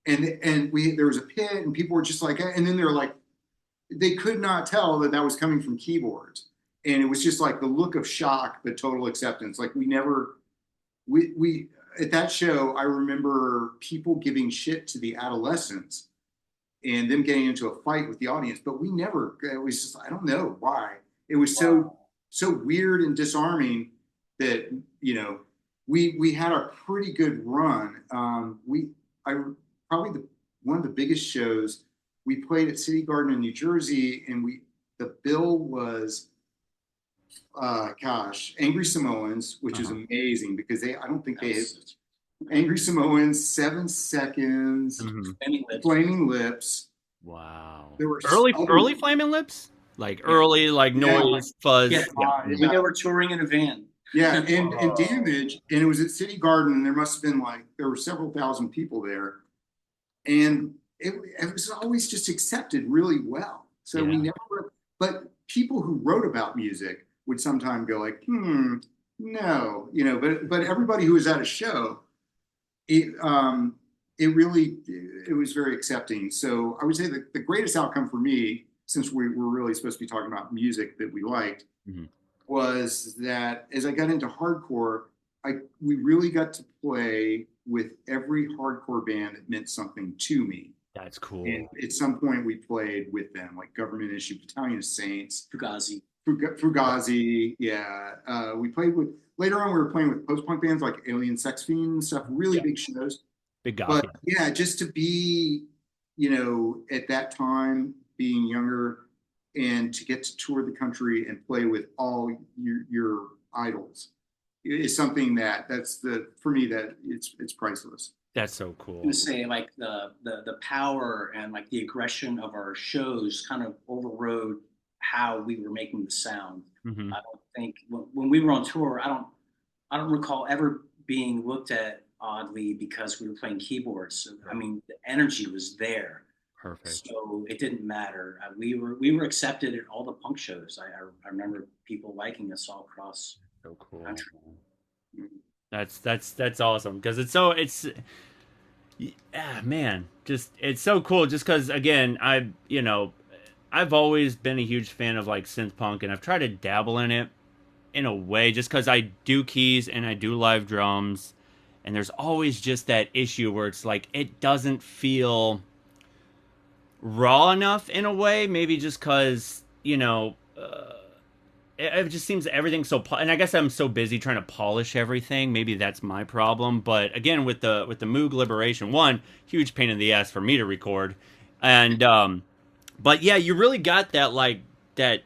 and there was a pit, and people were just like, and then they're like, they could not tell that was coming from keyboards, and it was just like the look of shock, but total acceptance. Like we at that show, I remember people giving shit to the Adolescents and them getting into a fight with the audience, but it was just, I don't know why. It was so weird and disarming that, we had a pretty good run. Probably one of the biggest shows, we played at City Garden in New Jersey, and the bill was, Angry Samoans, which is amazing because I don't think they have Angry Samoans, 7 Seconds, Flaming Lips. Wow. There were early Flaming Lips? Like early, like Noise, Fuzz. They were touring in a van. Yeah, and Damage, and it was at City Garden, and there must have been there were several thousand people there. And it was always just accepted really well. So we never, but people who wrote about music would sometimes go like, no, but everybody who was at a show it it really it was very accepting. So I would say that the greatest outcome for me, since we were really supposed to be talking about music that we liked, Mhm. was that as I got into hardcore, we really got to play with every hardcore band that meant something to me. That's And cool. at some point, we played with them, like Government Issue, Battalion of Saints, Fugazi. Fugazi. Yeah, we played with. Later on, we were playing with post-punk bands like Alien Sex Fiend and stuff. Really Yeah. big shows. Big goth. But yeah, just to be, at that time, being younger, and to get to tour the country and play with all your idols is something that's the for me that it's priceless. That's so cool. I'm gonna say like the power and like the aggression of our shows kind of overrode how we were making the sound. Mm-hmm. I don't think when we were on tour, I don't recall ever being looked at oddly because we were playing keyboards. I mean, the energy was there. Perfect. So it didn't matter. We were accepted at all the punk shows. I remember people liking us all across So cool. the country. That's awesome because it's yeah, man, just it's so cool just because again I've always been a huge fan of like synth punk and I've tried to dabble in it in a way just because I do keys and I do live drums and there's always just that issue where it's like it doesn't feel raw enough in a way, maybe just because it just seems everything's so and I guess I'm so busy trying to polish everything, maybe that's my problem. But again, with the Moog Liberation, one huge pain in the ass for me to record, and but yeah, you really got that like that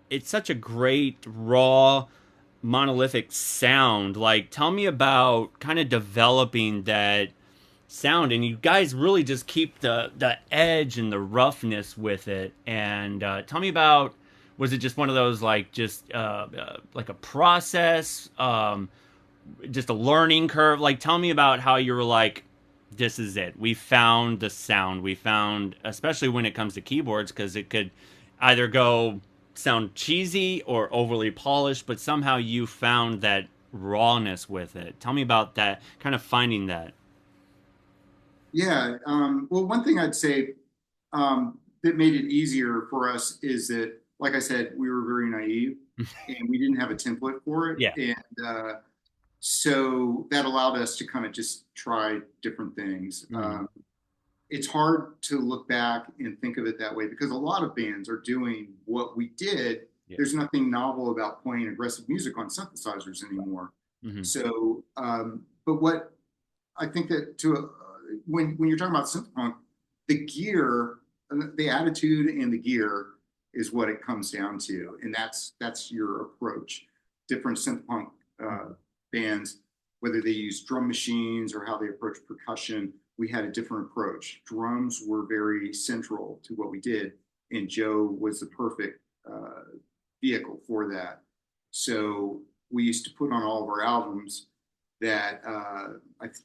it's such a great raw monolithic sound. Like tell me about kind of developing that sound, and you guys really just keep the edge and the roughness with it. And tell me about, was it just one of those like just like a process, just a learning curve? Like tell me about how you were like, this is it, we found the sound we found, especially when it comes to keyboards, because it could either go sound cheesy or overly polished, but somehow you found that rawness with it. Tell me about that, kind of finding that. Yeah. Well, one thing I'd say that made it easier for us is that, like I said, we were very naive and we didn't have a template for it. Yeah. And so that allowed us to kind of just try different things. Mm-hmm. It's hard to look back and think of it that way because a lot of bands are doing what we did. Yeah. There's nothing novel about playing aggressive music on synthesizers anymore. Mm-hmm. So, but what I think that when you're talking about synth punk, the gear, the attitude, and the gear is what it comes down to, and that's your approach. Different synth punk bands, whether they use drum machines or how they approach percussion, we had a different approach. Drums were very central to what we did, and Joe was the perfect vehicle for that. So we used to put on all of our albums that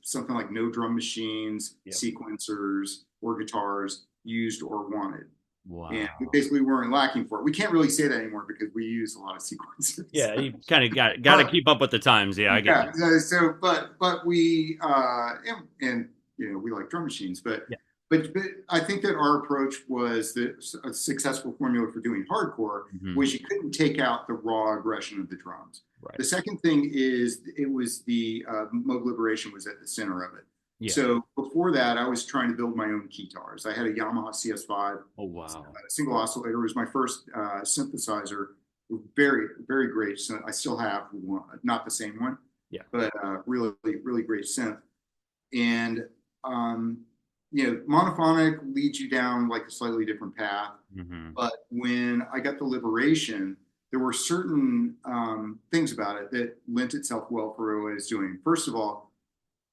something like no drum machines, yep, sequencers, or guitars used or wanted. Wow. And we basically weren't lacking for it. We can't really say that anymore because we use a lot of sequencers. Yeah, you kind of got to keep up with the times. Yeah, I get it. So, but we and we like drum machines, but yeah. But I think that our approach was a successful formula for doing hardcore, mm-hmm, was you couldn't take out the raw aggression of the drums. Right. The second thing is it was the Moog Liberation was at the center of it. Yeah. So before that, I was trying to build my own keytars. I had a Yamaha CS5. Oh, wow. A single oscillator. It was my first synthesizer. Very, very great. I still have one, not the same one. Yeah. But really, really great synth. And monophonic leads you down like a slightly different path. Mm-hmm. But when I got the Liberation, there were certain things about it that lent itself well for what I was doing. First of all,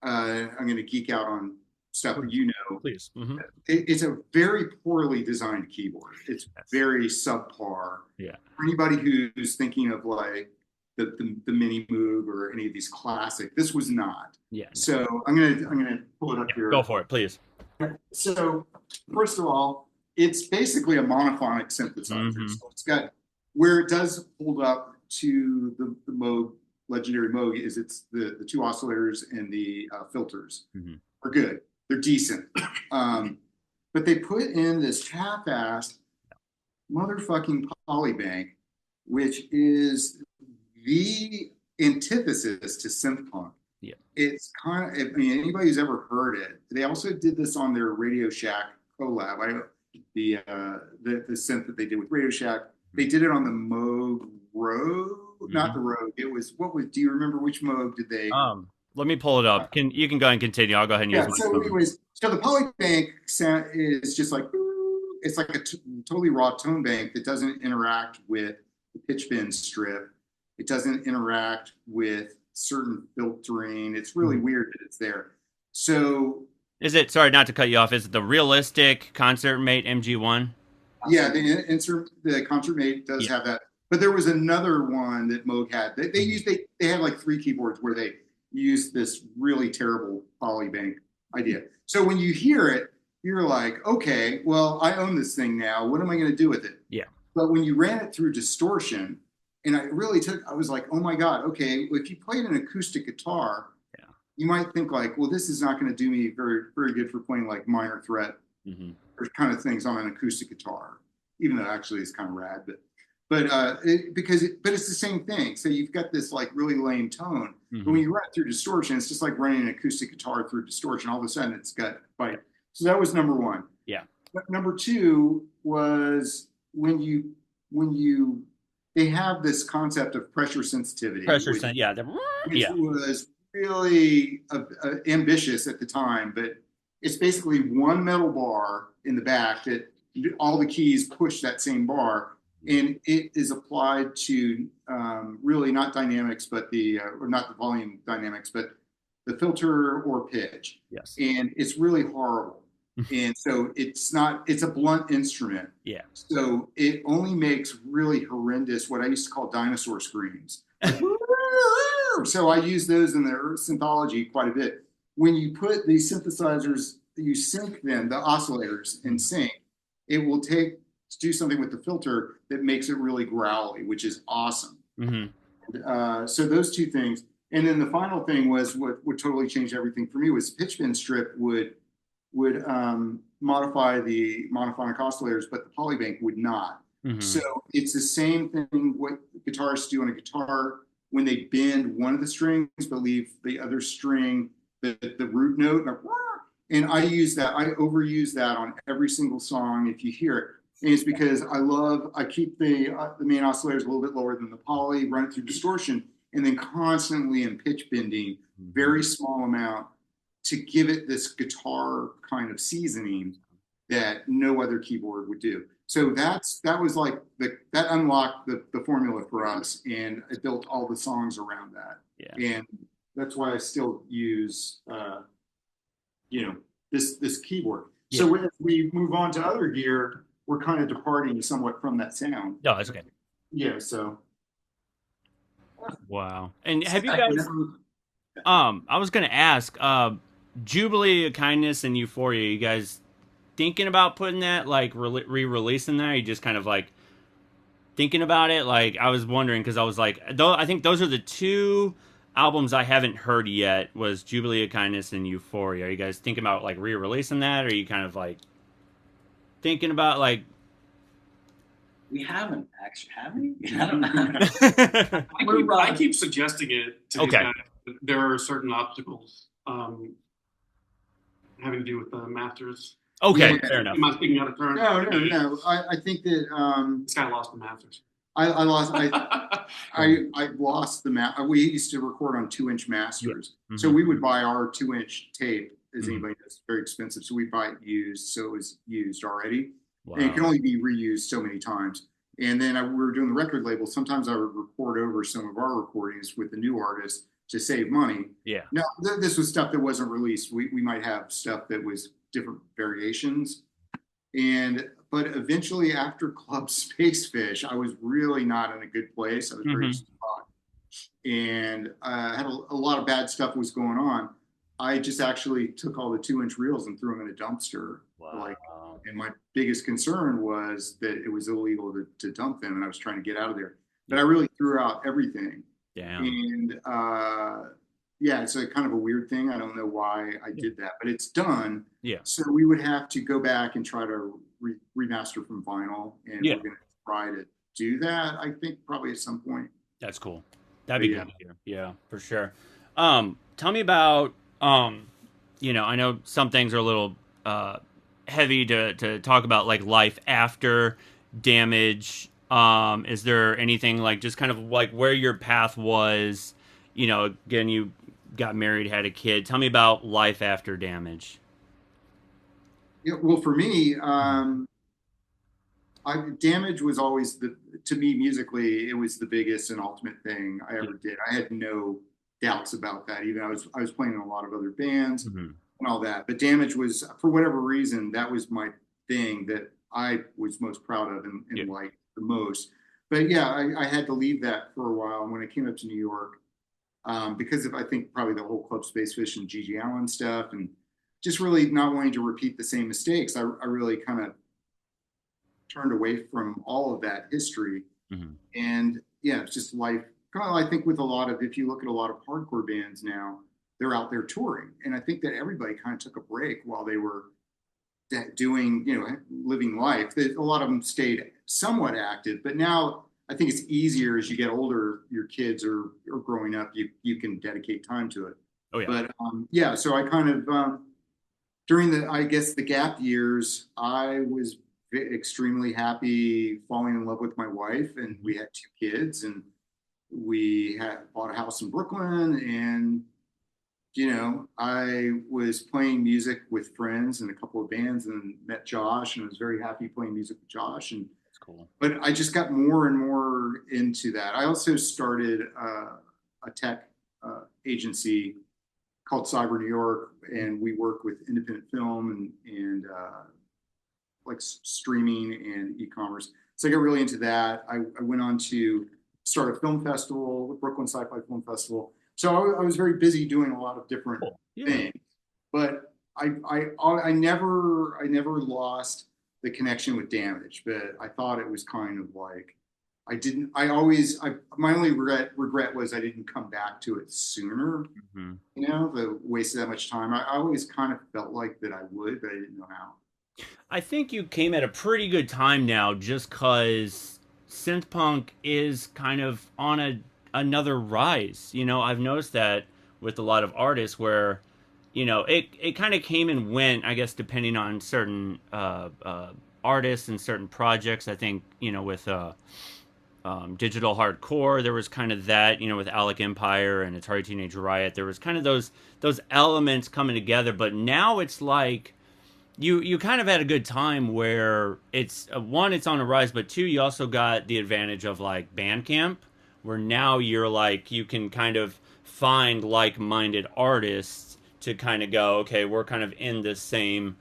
I'm going to geek out on stuff that you know. Please. Mm-hmm. It's a very poorly designed keyboard. It's very subpar. Yeah. For anybody who's thinking of like the Mini Moog or any of these classic, this was not. Yeah. So I'm gonna pull it up here. Go for it, please. So first of all, it's basically a monophonic synthesizer. Mm-hmm. So it's got where it does hold up to the Moog legendary Moog is it's the two oscillators and the filters Mm-hmm. are good. They're decent. But they put in this half-assed motherfucking polybank, which is the antithesis to synth-punk. Yeah. It's kind of, I mean, anybody who's ever heard it, they also did this on their Radio Shack collab. The synth that they did with Radio Shack, they did it on the Moog Rogue, not the Rogue. It was, do you remember which Moog did they? Let me pull it up. You can go ahead and continue. I'll go ahead and use my phone. Anyways, so the polybank sound is just like, it's like a totally raw tone bank that doesn't interact with the pitch bend strip. It doesn't interact with certain filtering. It's really weird that it's there. So is it, sorry not to cut you off, is it the realistic Concert Mate MG1? Yeah, the Concert Mate does have that. But there was another one that Moog had. They had like 3 keyboards where they used this really terrible polybank idea. So when you hear it, you're like, okay, well, I own this thing now. What am I going to do with it? Yeah. But when you ran it through distortion, and I was like, oh my God, okay, well, if you played an acoustic guitar, you might think like, well, this is not going to do me very, very good for playing like minor threat or kind of things on an acoustic guitar, even though actually it's kind of rad, but it's the same thing. So you've got this like really lame tone, but when you run it through distortion, it's just like running an acoustic guitar through distortion. All of a sudden it's got bite. So that was number one. Yeah. But number two was when they have this concept of pressure sensitivity. Which was really ambitious at the time, but it's basically one metal bar in the back that all the keys push that same bar, and it is applied to really not dynamics, but or not the volume dynamics, but the filter or pitch. Yes. And it's really horrible. And so it's a blunt instrument. Yeah. So it only makes really horrendous, what I used to call dinosaur screams. So I use those in the synthology quite a bit. When you put these synthesizers, you sync them, the oscillators in sync, it will do something with the filter that makes it really growly, which is awesome. So those two things. And then the final thing was what totally changed everything for me was pitch bend strip would modify the monophonic oscillators, but the polybank would not. So it's the same thing what guitarists do on a guitar when they bend one of the strings but leave the other string, the root note, and I overuse that on every single song if you hear it. And it's because I keep the main oscillators a little bit lower than the poly, run it through distortion, and then constantly in pitch bending, very small amount, to give it this guitar kind of seasoning that no other keyboard would do. So that was like that unlocked the formula for us, and I built all the songs around that. Yeah. And that's why I still use this keyboard. Yeah. So if we move on to other gear, we're kind of departing somewhat from that sound. No, that's okay. Yeah. So. Wow. And have you guys? I was gonna ask, Jubilee of Kindness and Euphoria. You guys thinking about putting that, like re-releasing that? Or you just kind of like thinking about it? Like I was wondering because I was like, I think those are the 2 albums I haven't heard yet. Was Jubilee of Kindness and Euphoria. Are you guys thinking about like re-releasing that? Or are you kind of like thinking about like? We haven't actually, have we? I don't know. I keep suggesting it to these guys. There are certain obstacles having to do with the masters. Okay, fair enough. Am I speaking out of turn? No. I think that this guy lost the masters. I lost the we used to record on 2-inch masters. So we would buy our 2-inch tape, as anybody knows, very expensive. So we'd buy it used, so it was used already. Wow. And it can only be reused so many times. And then we were doing the record label. Sometimes I would record over some of our recordings with the new artists to save money. Yeah. Now, this was stuff that wasn't released. We might have stuff that was different variations. But eventually after Club Spacefish, I was really not in a good place. I was very stuck. And I had a lot of bad stuff was going on. I just actually took all the 2-inch reels and threw them in a dumpster. Wow. And my biggest concern was that it was illegal to dump them, and I was trying to get out of there. But I really threw out everything. Damn. And yeah, it's a kind of a weird thing. I don't know why I Yeah. did that, but it's done. Yeah. So we would have to go back and try to remaster from vinyl, and Yeah. we're going to try to do that. I think probably at some point. That's cool. That'd But be yeah, good to hear. Yeah, for sure. Tell me about I know some things are a little uh heavy to talk about, like life after damage. Is there anything like just kind of like where your path was? Again, you got married, had a kid. Tell me about life after damage. yeah. Well, for me, Damage was always to me musically, it was the biggest and ultimate thing I Yeah. ever did. I had no doubts about that. Even I was playing in a lot of other bands Hmm. and all that, but Damage was, for whatever reason, that was my thing that I was most proud of Yeah. and liked the most. But yeah, I had to leave that for a while. And when I came up to New York, because of I think probably the whole Club Space Fish and Gigi Allen stuff, and just really not wanting to repeat the same mistakes, I really kind of turned away from all of that history. Hmm. And yeah, it's just life. Kind of, I think with a lot of, if you look at a lot of hardcore bands now, they're out there touring. And I think that everybody kind of took a break while they were doing, living life. A lot of them stayed somewhat active, but now I think it's easier as you get older, your kids are growing up, you can dedicate time to it. Oh yeah. But yeah, so I kind of, during I guess, the gap years, I was extremely happy falling in love with my wife, and Mhm. we had two kids, and we had bought a house in Brooklyn, and I was playing music with friends and a couple of bands, and met Josh, and I was very happy playing music with Josh, and That's cool. but I just got more and more into that. I also started a tech agency called Cyber New York, and we work with independent film and like streaming and e-commerce. So I got really into that. I went on to start a film festival, the Brooklyn Sci-Fi Film Festival. So I was very busy doing a lot of different Cool. Yeah. things, but I never lost the connection with Damage. But I thought it was kind of like I didn't. My only regret was I didn't come back to it sooner. Hmm. The wasted that much time. I always kind of felt like that I would, but I didn't know how. I think you came at a pretty good time now, just because synth punk is kind of on another rise. I've noticed that with a lot of artists where, it kind of came and went, I guess, depending on certain artists and certain projects. I think, with digital hardcore, there was kind of that, with Alec Empire and Atari Teenage Riot, there was kind of those elements coming together. But now it's like you kind of had a good time where it's one, it's on a rise, but two, you also got the advantage of like Bandcamp, where now you're like you can kind of find like-minded artists to kind of go, okay, we're kind of in the same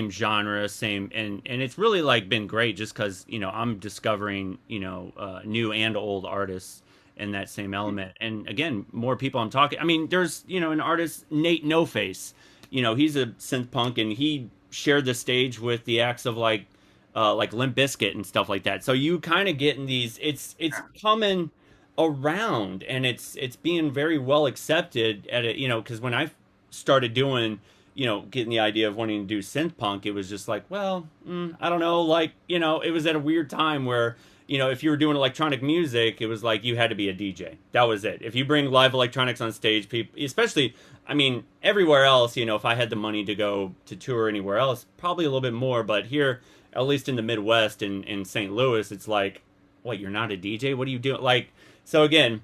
genre, same, and it's really like been great just because I'm discovering new and old artists in that same element. And again, more people I'm talking. I mean, there's an artist, Nate No Face. He's a synth punk, and he shared the stage with the acts of like Limp Bizkit and stuff like that. So you kind of get in these. It's coming around, and it's being very well accepted at it. Because when I started doing, getting the idea of wanting to do synth punk, it was just like, well, I don't know, like it was at a weird time where if you were doing electronic music, it was like you had to be a DJ. That was it. If you bring live electronics on stage, people, especially, I mean, everywhere else, if I had the money to go to tour anywhere else, probably a little bit more. But here, at least in the Midwest, in St. Louis, it's like, what, you're not a DJ? What are you doing? Like, so again,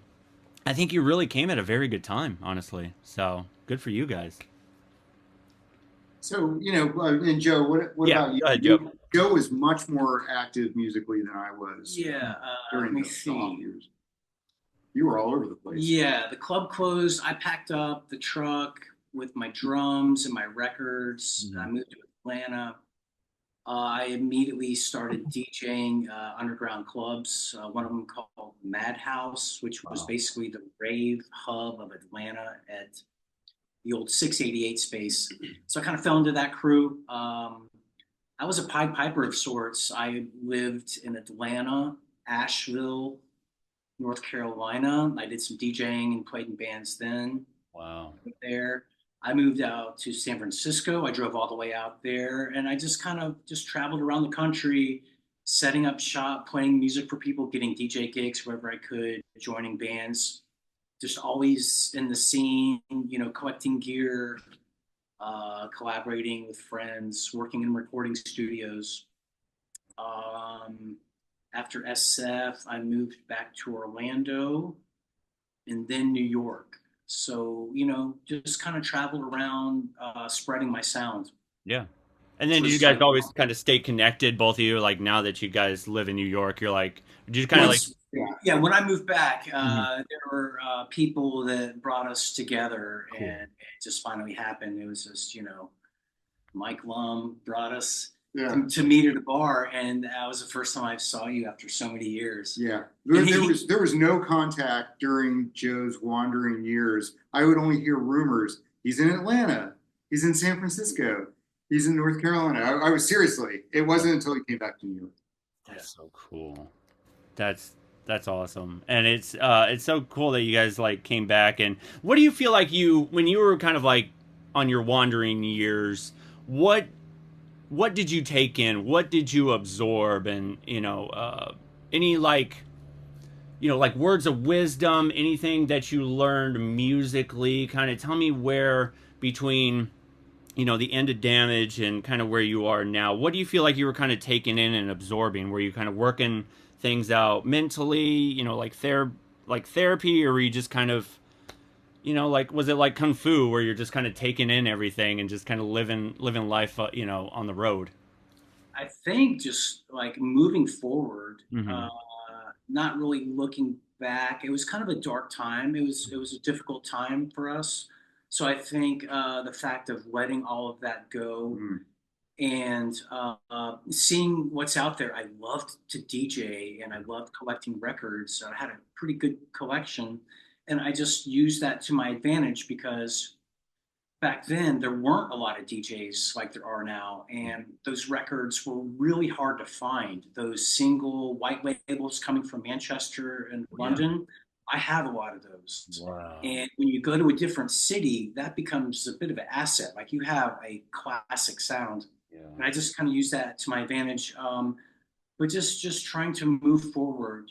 I think you really came at a very good time, honestly. So good for you guys. So, and Joe, what Yeah, about you? go ahead, Joe. Joe was much more active musically than I was Yeah, let during me the off see. years. You were all over the place. Yeah, the club closed. I packed up the truck with my drums and my records. I Mhm. moved to Atlanta. I immediately started DJing underground clubs. One of them called Madhouse, which was Wow. basically the rave hub of Atlanta at the old 688 space. So I kind of fell into that crew. I was a Pied Piper of sorts. I lived in Atlanta, Asheville, North Carolina. I did some DJing and played in bands then. Wow. There, I moved out to San Francisco. I drove all the way out there, and I just kind of just traveled around the country, setting up shop, playing music for people, getting DJ gigs wherever I could, joining bands. Just always in the scene, collecting gear, collaborating with friends, working in recording studios. After SF, I moved back to Orlando and then New York. So, just kind of traveled around, spreading my sound. Yeah. And then did you guys always kind of stay connected, both of you? Like now that you guys live in New York, you're like, did you kind of like? Yeah, when I moved back, Mhm. there were people that brought us together, and it just finally happened. It was just, Mike Lum brought us to meet at a bar, and that was the first time I saw you after so many years. Yeah, there was no contact during Joe's wandering years. I would only hear rumors. He's in Atlanta. He's in San Francisco. He's in North Carolina. I was seriously. It wasn't until he came back to New York. That's so cool. That's awesome, and it's so cool that you guys like came back. And what do you feel like when you were kind of like on your wandering years? What did you take in? What did you absorb? And any like like words of wisdom, anything that you learned musically? Kind of tell me where between the end of Damage and kind of where you are now. What do you feel like you were kind of taking in and absorbing? Were you kind of working things out mentally, like therapy, or were you just kind of, like, was it like kung fu where you're just kind of taking in everything and just kind of living life, on the road? I think just like moving forward, Mm-hmm. not really looking back. It was kind of a dark time. It was a difficult time for us. So I think the fact of letting all of that go and seeing what's out there. I loved to DJ and I loved collecting records. I had a pretty good collection, and I just used that to my advantage because back then there weren't a lot of DJs like there are now, and those records were really hard to find. Those single white labels coming from Manchester and London, I have a lot of those. Wow. And when you go to a different city, that becomes a bit of an asset. Like you have a classic sound, and I just kind of use that to my advantage. But just trying to move forward,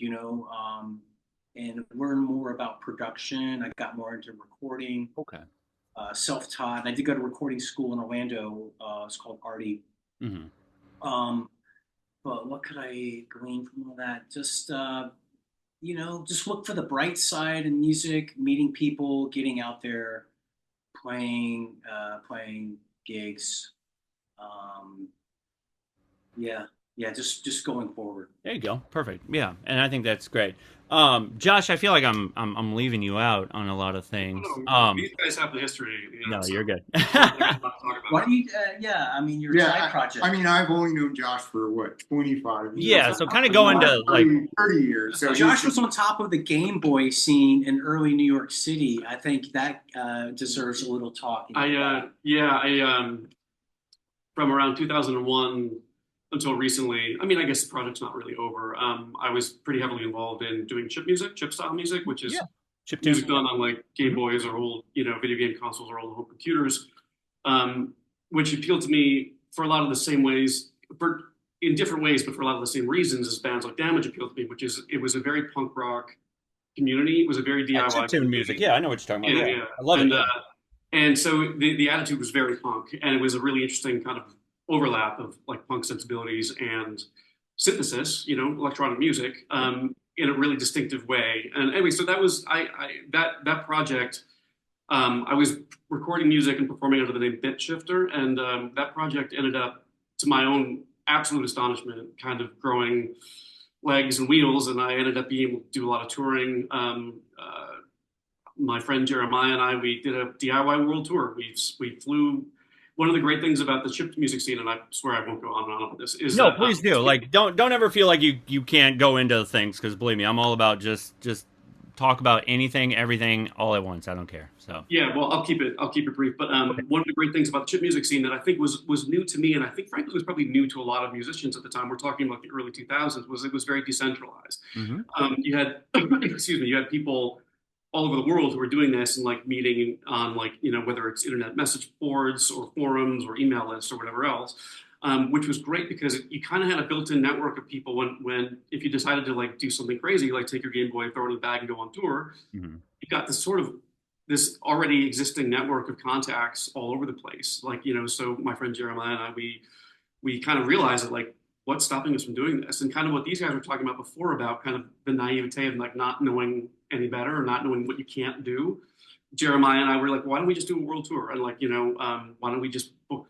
and learn more about production. I got more into recording, Okay. Self-taught. And I did go to recording school in Orlando. It's called Artie. Mm-hmm. But what could I glean from all that? Just look for the bright side in music, meeting people, getting out there, playing gigs. Yeah, just going forward. There you go. Perfect. Yeah, and I think that's great. Josh, I feel like I'm leaving you out on a lot of things. These guys have the history. No, you're good. Why do you? Your side project. I've only known Josh for what 25 years. Yeah, so kind of go into like 30 years. So Josh was on top of the Game Boy scene in early New York City. I think that deserves a little talk. From around 2001 until recently. I guess the project's not really over. I was pretty heavily involved in doing chip style music, which is chip music done on like Game Boys or old, video game consoles or old home computers, which appealed to me for a lot of the same ways, in different ways, but for a lot of the same reasons as bands like Damage appealed to me, which is it was a very punk rock community. It was a very DIY chiptune music. Yeah, I know what you're talking about. Yeah. I love it. And so the attitude was very punk, and it was a really interesting kind of overlap of like punk sensibilities and synthesis, electronic music, in a really distinctive way. And anyway, so that was that project. I was recording music and performing under the name Bit Shifter, and that project ended up, to my own absolute astonishment, kind of growing legs and wheels, and I ended up being able to do a lot of touring. My friend Jeremiah and I, we did a DIY world tour. We flew. One of the great things about the chip music scene, and I swear I won't go on and on about this, is please do. Like, don't ever feel like you can't go into things, because believe me, I'm all about just talk about anything, everything, all at once. I don't care. So Yeah, well, I'll keep it brief. But one of the great things about the chip music scene that I think was new to me, and I think frankly was probably new to a lot of musicians at the time. We're talking about the early 2000s. Was it was very decentralized. mm-hmm. You had excuse me, you had people all over the world who were doing this and like meeting on like whether it's internet message boards or forums or email lists or whatever else. Which was great because you kind of had a built-in network of people when if you decided to like do something crazy, like take your Game Boy, throw it in a bag, and go on tour, Mm-hmm. you got this already existing network of contacts all over the place. Like so my friend Jeremiah and I, we kind of realized that like what's stopping us from doing this, and kind of what these guys were talking about before about kind of the naivete of like not knowing any better or not knowing what you can't do. Jeremiah and I were like, why don't we just do a world tour and like why don't we just book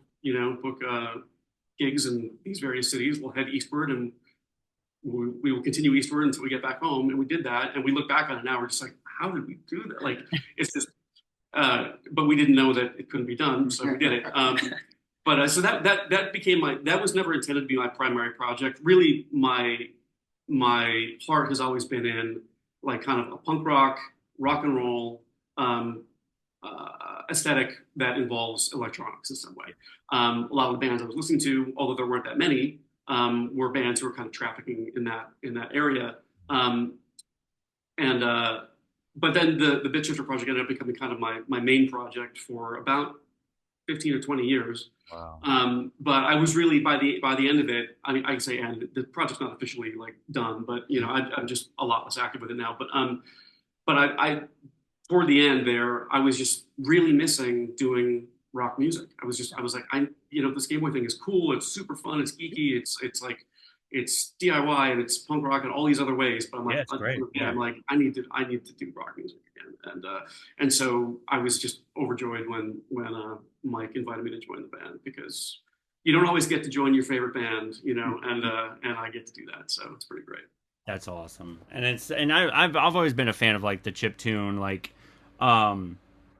gigs in these various cities. We'll head eastward and we will continue eastward until we get back home. And we did that. And we look back on it now. We're just like, how did we do that? Like, it's just, but we didn't know that it couldn't be done. So we did it. So that became that was never intended to be my primary project. Really, my heart has always been in like kind of a punk rock and roll, aesthetic that involves electronics in some way. A lot of the bands I was listening to, although there weren't that many, were bands who were kind of trafficking in that area. But then the Bit Shifter project ended up becoming kind of my main project for about 15 or 20 years. Wow. But I was really by the end of it. I mean, I can say end. The project's not officially like done, but I'm just a lot less active with it now. But I toward the end there, I was just really missing doing rock music. I was like, this Game Boy thing is cool. It's super fun. It's geeky. It's like, it's DIY and it's punk rock and all these other ways. But I'm like, Yeah, it's great. I'm like, I need to do rock music again. And so I was just overjoyed when Mike invited me to join the band, because you don't always get to join your favorite band, and I get to do that. So it's pretty great. That's awesome. And I've always been a fan of like the chiptune, like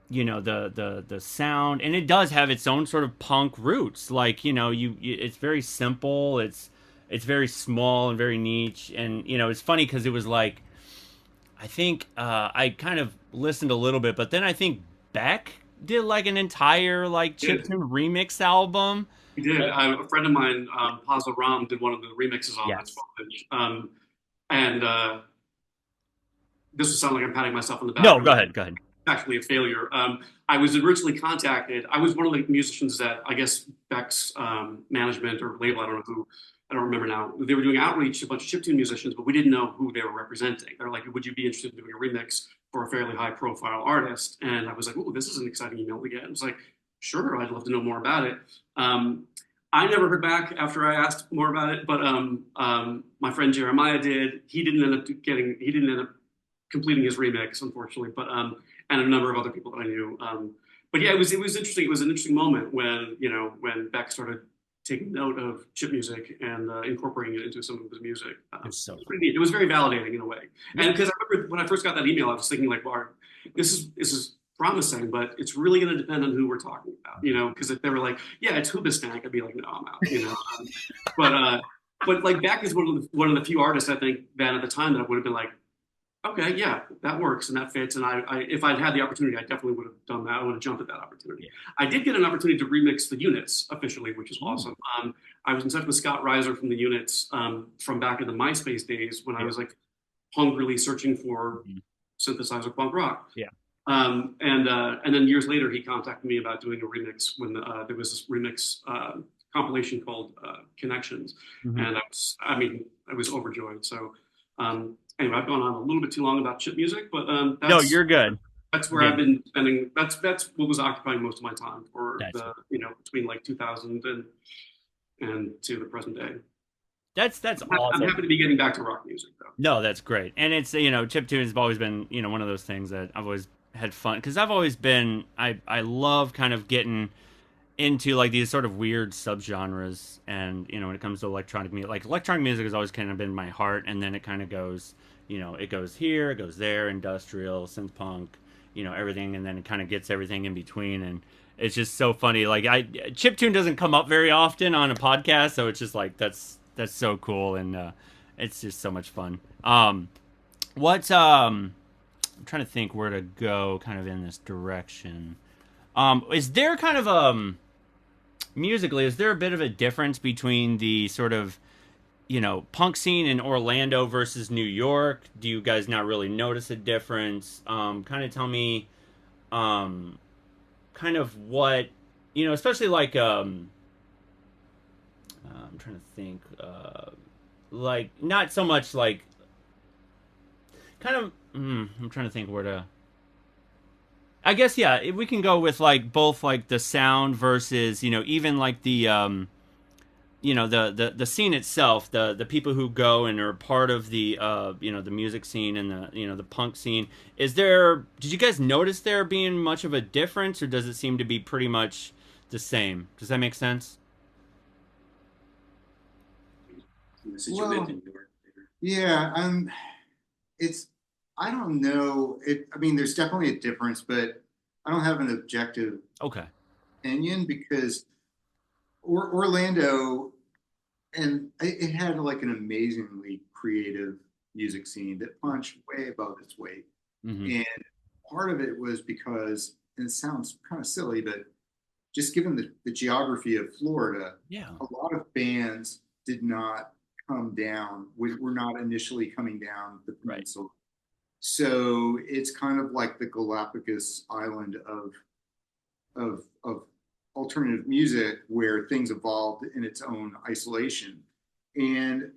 the sound, and it does have its own sort of punk roots. Like it's very simple, it's very small and very niche. And it's funny because it was like, I think I kind of listened a little bit, but then I think Beck did like an entire like chiptune remix album. He did. A friend of mine, Pazzo Ram, did one of the remixes on that footage. And this will sound like I'm patting myself on the back. No, go ahead. It's actually a failure. I was originally contacted. I was one of the musicians that I guess Beck's management or label, I don't remember now. They were doing outreach to a bunch of chiptune musicians, but we didn't know who they were representing. They're like, would you be interested in doing a remix for a fairly high profile artist? And I was like, oh, this is an exciting email to get. I was like, sure, I'd love to know more about it. I never heard back after I asked more about it, but my friend Jeremiah did. He didn't end up completing his remix, unfortunately, but and a number of other people that I knew. But yeah, it was interesting. It was an interesting moment when Beck started taking note of chip music and incorporating it into some of his music. So it was pretty neat. It was very validating in a way. And because I remember when I first got that email, I was thinking like, well, this is promising, but it's really going to depend on who we're talking about, because if they were like, yeah, it's Hoobastank, I'd be like, no, I'm out, but like Beck is one of the few artists I think then at the time that I would have been like, okay, yeah, that works and that fits. And I if I'd had the opportunity, I definitely would have done that. I would have jumped at that opportunity. Yeah. I did get an opportunity to remix the Units officially, which is awesome. I was in touch with Scott Reiser from the Units from back in the MySpace days when I was like hungrily searching for synthesizer punk rock. Yeah. And then years later, he contacted me about doing a remix when there was this remix compilation called Connections, and I was overjoyed. So anyway, I've gone on a little bit too long about chip music, but no, you're good. That's where I've been spending. That's what was occupying most of my time for between like 2000 and to the present day. That's awesome. I'm happy to be getting back to rock music though. No, that's great, and it's chiptunes have always been one of those things that I've always had fun, because I've always been I love kind of getting into like these sort of weird subgenres, and when it comes to electronic music, like electronic music has always kind of been my heart, and then it kind of goes it goes here, it goes there, industrial, synth punk, everything, and then it kind of gets everything in between, and it's just so funny. Like chiptune doesn't come up very often on a podcast, so it's just like that's so cool, and it's just so much fun. trying to think where to go kind of in this direction. Is there kind of musically, is there a bit of a difference between the sort of, punk scene in Orlando versus New York? Do you guys not really notice a difference? Kind of tell me, kind of what, especially like, I'm trying to think, like, not so much like, kind of, I'm trying to think where to, I guess, yeah, we can go with like both like the sound versus, even like the, the scene itself, the people who go and are part of the the music scene and the punk scene. Did you guys notice there being much of a difference, or does it seem to be pretty much the same? Does that make sense? Well, yeah, it's, I don't know. I mean, there's definitely a difference, but I don't have an objective Okay. opinion because Orlando, and it had like an amazingly creative music scene that punched way above its weight. Mm-hmm. And part of it was because, and it sounds kind of silly, but just given the geography of Florida, Yeah. a lot of bands did not come down. Were not initially coming down the peninsula. Right. So it's kind of like the Galapagos Island of alternative music where things evolved in its own isolation. And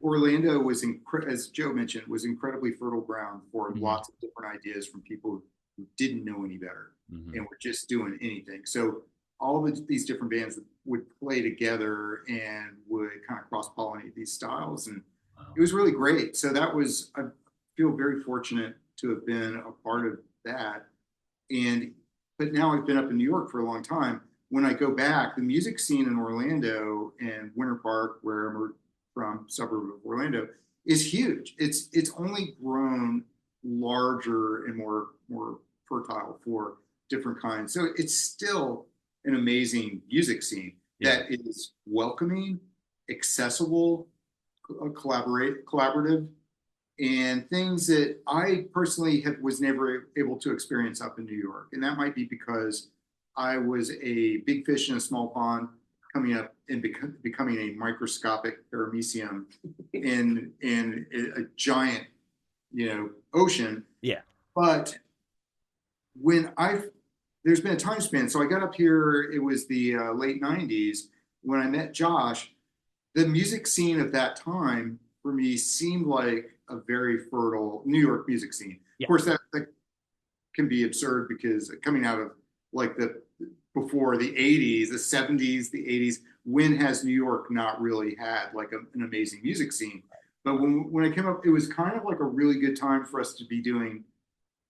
Orlando was, as Joe mentioned, was incredibly fertile ground for lots of different ideas from people who didn't know any better and were just doing anything. So all of these different bands would play together and would kind of cross-pollinate these styles. And it was really great. So that was, I feel very fortunate to have been a part of that. But now I've been up in New York for a long time. When I go back, the music scene in Orlando and Winter Park, where I'm from, suburb of Orlando, is huge. It's only grown larger and more fertile for different kinds. So it's still an amazing music scene that is welcoming, accessible, collaborative, and things that I personally was never able to experience up in New York. And that might be because I was a big fish in a small pond coming up and becoming a microscopic paramecium in a giant, ocean. Yeah. But there's been a time span. So I got up here, it was the late 90s when I met Josh. The music scene of that time for me seemed like a very fertile New York music scene. Yeah. Of course, that can be absurd because coming out of like before the 80s, the 70s, the 80s, when has New York not really had like an amazing music scene? But when I came up, it was kind of like a really good time for us to be doing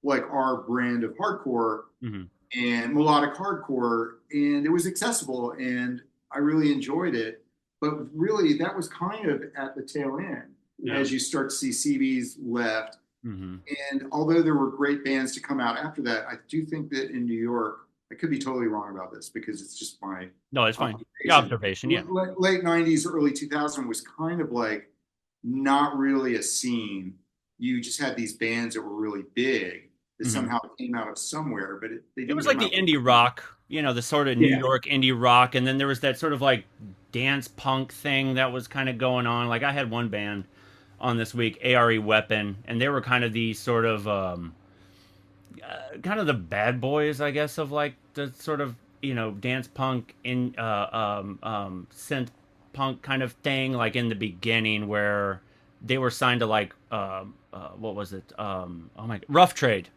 like our brand of hardcore and melodic hardcore, and it was accessible and I really enjoyed it. But really, that was kind of at the tail end as you start to see CB's left. And although there were great bands to come out after that, I do think that in New York, I could be totally wrong about this because it's just my it's fine. Your observation, yeah. Late 90s, early 2000 was kind of like not really a scene. You just had these bands that were really big that somehow came out of somewhere, but it was like the indie rock, the sort of New York indie rock, and then there was that sort of like dance punk thing that was kind of going on. Like I had one band on this week, ARE Weapon, and they were kind of the sort of kind of the bad boys, I guess, of like the sort of dance punk in synth punk kind of thing, like in the beginning where they were signed to like what was it? Oh my, Rough Trade.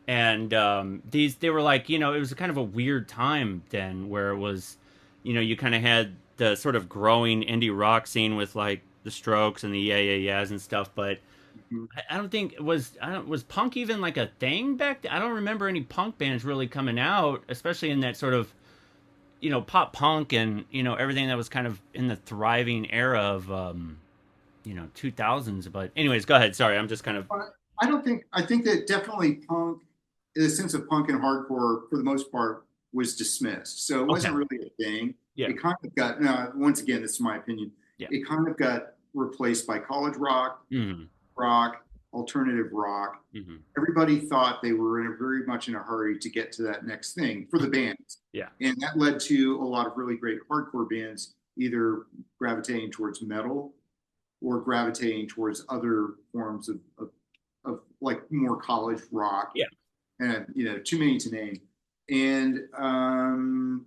And they were like, it was kind of a weird time then where it was, you kind of had the sort of growing indie rock scene with like the Strokes and the Yeah Yeah Yeahs and stuff, but I don't think was punk even like a thing back then? I don't remember any punk bands really coming out, especially in that sort of pop punk and everything that was kind of in the thriving era of 2000s. But anyways, go ahead. Sorry, I'm just kind of. I think that definitely punk, the sense of punk and hardcore for the most part was dismissed. So it wasn't really a thing. Yeah. It kind of got, now once again, this is my opinion. Yeah. It kind of got replaced by college rock, rock, alternative rock. Mm-hmm. Everybody thought they were very much in a hurry to get to that next thing for the bands. Yeah. And that led to a lot of really great hardcore bands either gravitating towards metal or gravitating towards other forms of like more college rock. Yeah. And, too many to name. And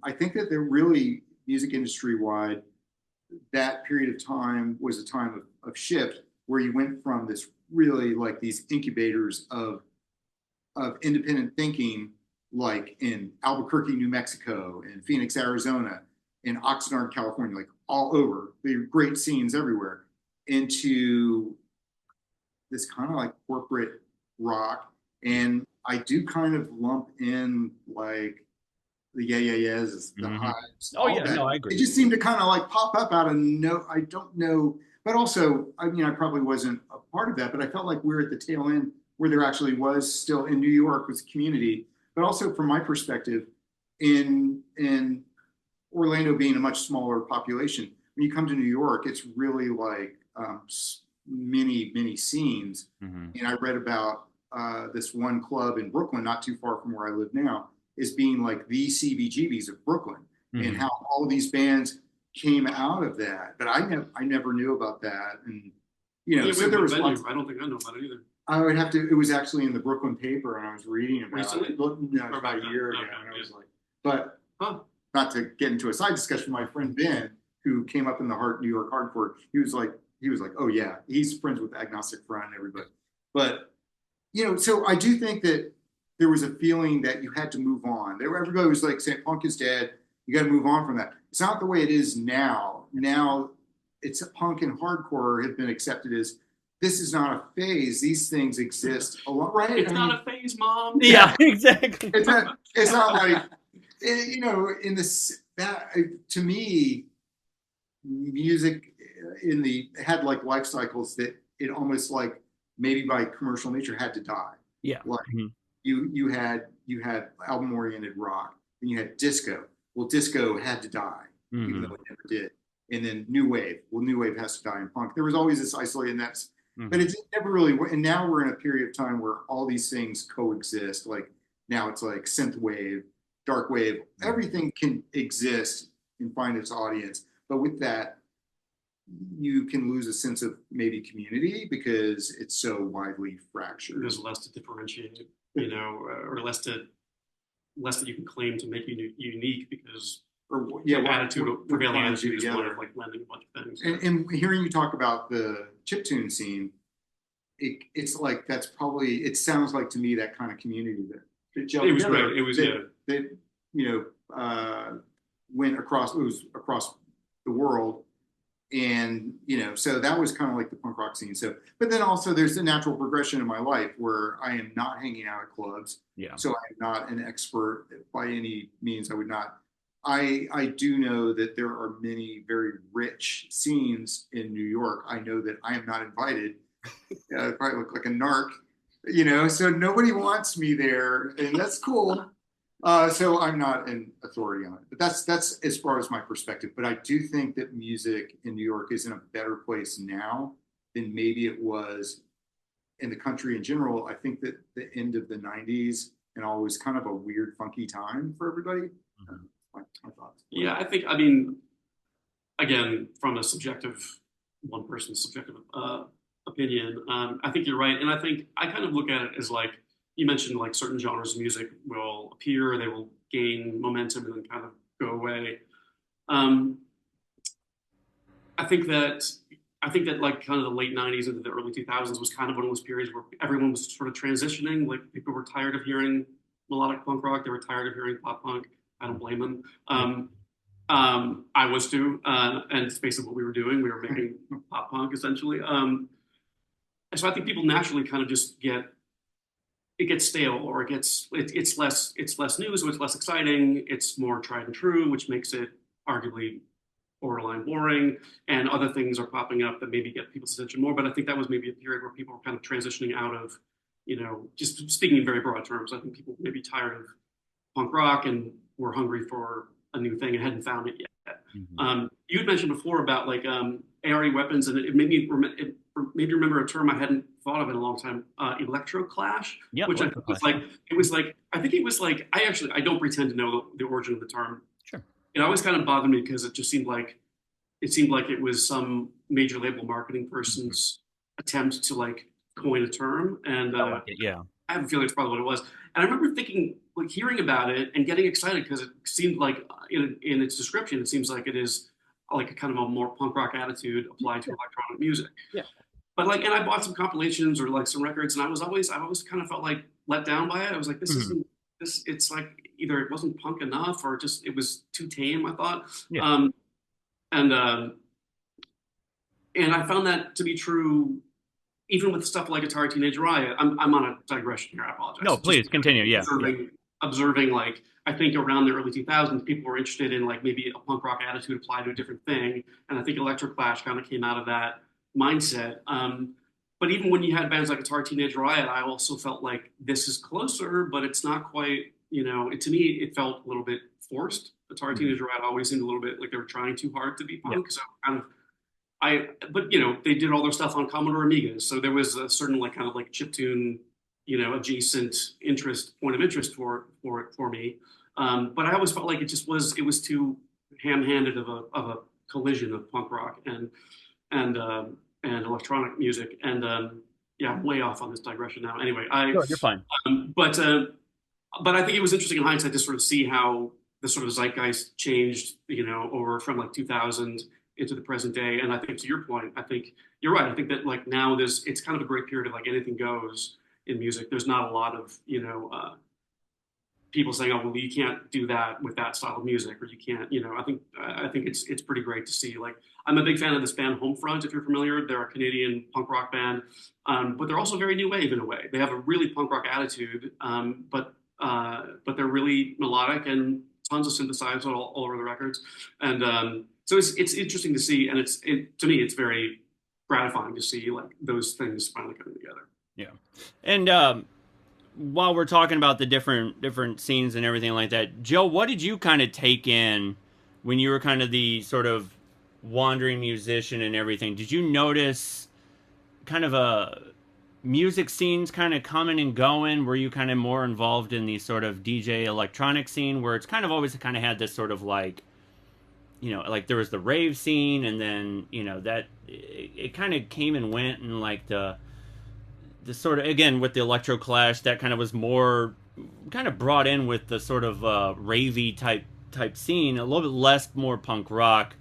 I think that they're really, music industry wide, that period of time was a time of shift where you went from this really like these incubators of independent thinking, like in Albuquerque, New Mexico, and Phoenix, Arizona, and Oxnard, California, like all over. There were great scenes everywhere, into this kind of like corporate rock. And I do kind of lump in like the yeahs, the hives. Oh yeah, that. no, I agree. It just seemed to kind of like pop up out of no, I don't know. But also, I mean, I probably wasn't a part of that, but I felt like we were at the tail end where there actually was still in New York was a community. But also from my perspective, in Orlando being a much smaller population, when you come to New York, it's really like many scenes. Mm-hmm. And I read about this one club in Brooklyn, not too far from where I live now, is being like the CBGBs of Brooklyn, and how all of these bands came out of that. But I never knew about that, and so there was lots. I don't think I know about it either. I would have to. It was actually in the Brooklyn paper, and I was reading about Recently? it. No, about a year ago, and I was like, but not to get into a side discussion. My friend Ben, who came up in the New York hardcore, he was like, oh yeah, he's friends with Agnostic Front and everybody. But so I do think that there was a feeling that you had to move on. Everybody was like saying punk is dead. You got to move on from that. It's not the way it is now. Now it's punk and hardcore have been accepted as this is not a phase. These things exist a lot, right? It's not a phase, Mom. Yeah, exactly. It's not like, in this, that to me, music had like life cycles that it almost like maybe by commercial nature had to die. Yeah. Like you had album oriented rock, and you had disco. Well, disco had to die, even though it never did. And then new wave. Well, new wave has to die in punk. There was always this isolated, but it never really. And now we're in a period of time where all these things coexist. Like now it's like synth wave, dark wave. Everything can exist and find its audience. But with that, you can lose a sense of maybe community because it's so widely fractured. There's less to differentiate, or less that you can claim to make you unique because prevailing attitude is one of like blending a bunch of things. And hearing you talk about the chiptune scene, it's like it sounds like to me that kind of community that gelled it was together, great. It was that went across. It was across the world. And, so that was kind of like the punk rock scene. So, but then also there's a natural progression in my life where I am not hanging out at clubs. Yeah. So I am not an expert by any means. I would not. I do know that there are many very rich scenes in New York. I know that I am not invited. I probably look like a narc, so nobody wants me there, and that's cool. So I'm not an authority on it, but that's as far as my perspective. But I do think that music in New York is in a better place now than maybe it was in the country in general. I think that the end of the 90s and all was kind of a weird, funky time for everybody. My thoughts. Yeah, again, from a one person's subjective opinion, I think you're right. And I think I kind of look at it as like, you mentioned like certain genres of music will appear, they will gain momentum and then kind of go away. I think that like kind of the late 90s into the early 2000s was kind of one of those periods where everyone was sort of transitioning. Like people were tired of hearing melodic punk rock. They were tired of hearing pop punk. I don't blame them. I was too. And it's basically what we were doing. We were making pop punk essentially. So I think people naturally kind of just it gets stale, or it's less news, so it's less exciting. It's more tried and true, which makes it arguably borderline boring. And other things are popping up that maybe get people's attention more. But I think that was maybe a period where people were kind of transitioning out of, just speaking in very broad terms. I think people may be tired of punk rock and were hungry for a new thing and hadn't found it yet. You had mentioned before about like ARE weapons, and it made me remember a term I hadn't thought of in a long time, Electro Clash, Yeah, which I Electro think was Clash. like it was like I think it was like I don't pretend to know the origin of the term. Sure. It always kind of bothered me because it just seemed like it was some major label marketing person's attempt to like coin a term, and I like it. Yeah. I have a feeling it's probably what it was. And I remember thinking, like, hearing about it and getting excited because it seemed like, in its description, it seems like it is like a kind of a more punk rock attitude applied to electronic music. Yeah. But like, and I bought some compilations or like some records, and I always kind of felt like let down by it. I was like, this Mhm. isn't this. It's like either it wasn't punk enough or just it was too tame. I thought, Yeah. and and I found that to be true even with stuff like Atari Teenage Riot. I'm on a digression here. I apologize. No, It's just please continue. Yeah. Yeah. observing like I think around the early 2000s, people were interested in like maybe a punk rock attitude applied to a different thing, and I think Electroclash kind of came out of that mindset. But even when you had bands like Atari Teenage Riot, I also felt like this is closer, but it's not quite. You know, to me, it felt a little bit forced. Atari Teenage Riot always seemed a little bit like they were trying too hard to be Yeah. punk. So kind of but you know, they did all their stuff on Commodore Amigas, so there was a certain like kind of like chiptune, you know, adjacent point of interest for me. But I always felt like it was too ham-handed of a collision of punk rock and and electronic music. And yeah, I'm way off on this digression now. Anyway, Sure, you're fine. um, but uh, but I think it was interesting in hindsight to sort of see how the sort of zeitgeist changed, you know, over from like 2000 into the present day. And I think to your point, I think you're right. I think that like now it's kind of a great period of like anything goes in music. There's not a lot of, you know, people saying, oh, well, you can't do that with that style of music, or you can't, you know, I think it's pretty great to see. Like, I'm a big fan of this band Homefront, if you're familiar. They're a Canadian punk rock band, but they're also very new wave in a way. They have a really punk rock attitude, but they're really melodic and tons of synthesizers all over the records. And so it's interesting to see, and to me, it's very gratifying to see like those things finally coming together. Yeah. And while we're talking about the different scenes and everything like that, Joe, what did you kind of take in when you were kind of the sort of wandering musician and everything? Did you notice kind of a music scenes kind of coming and going? Were you kind of more involved in the sort of DJ electronic scene where it's kind of always kind of had this sort of like, you know, like there was the rave scene, and then, you know, that it kind of came and went, and like the sort of, again, with the Electro Clash, that kind of was more kind of brought in with the sort of ravey type scene, a little bit less, more punk rock,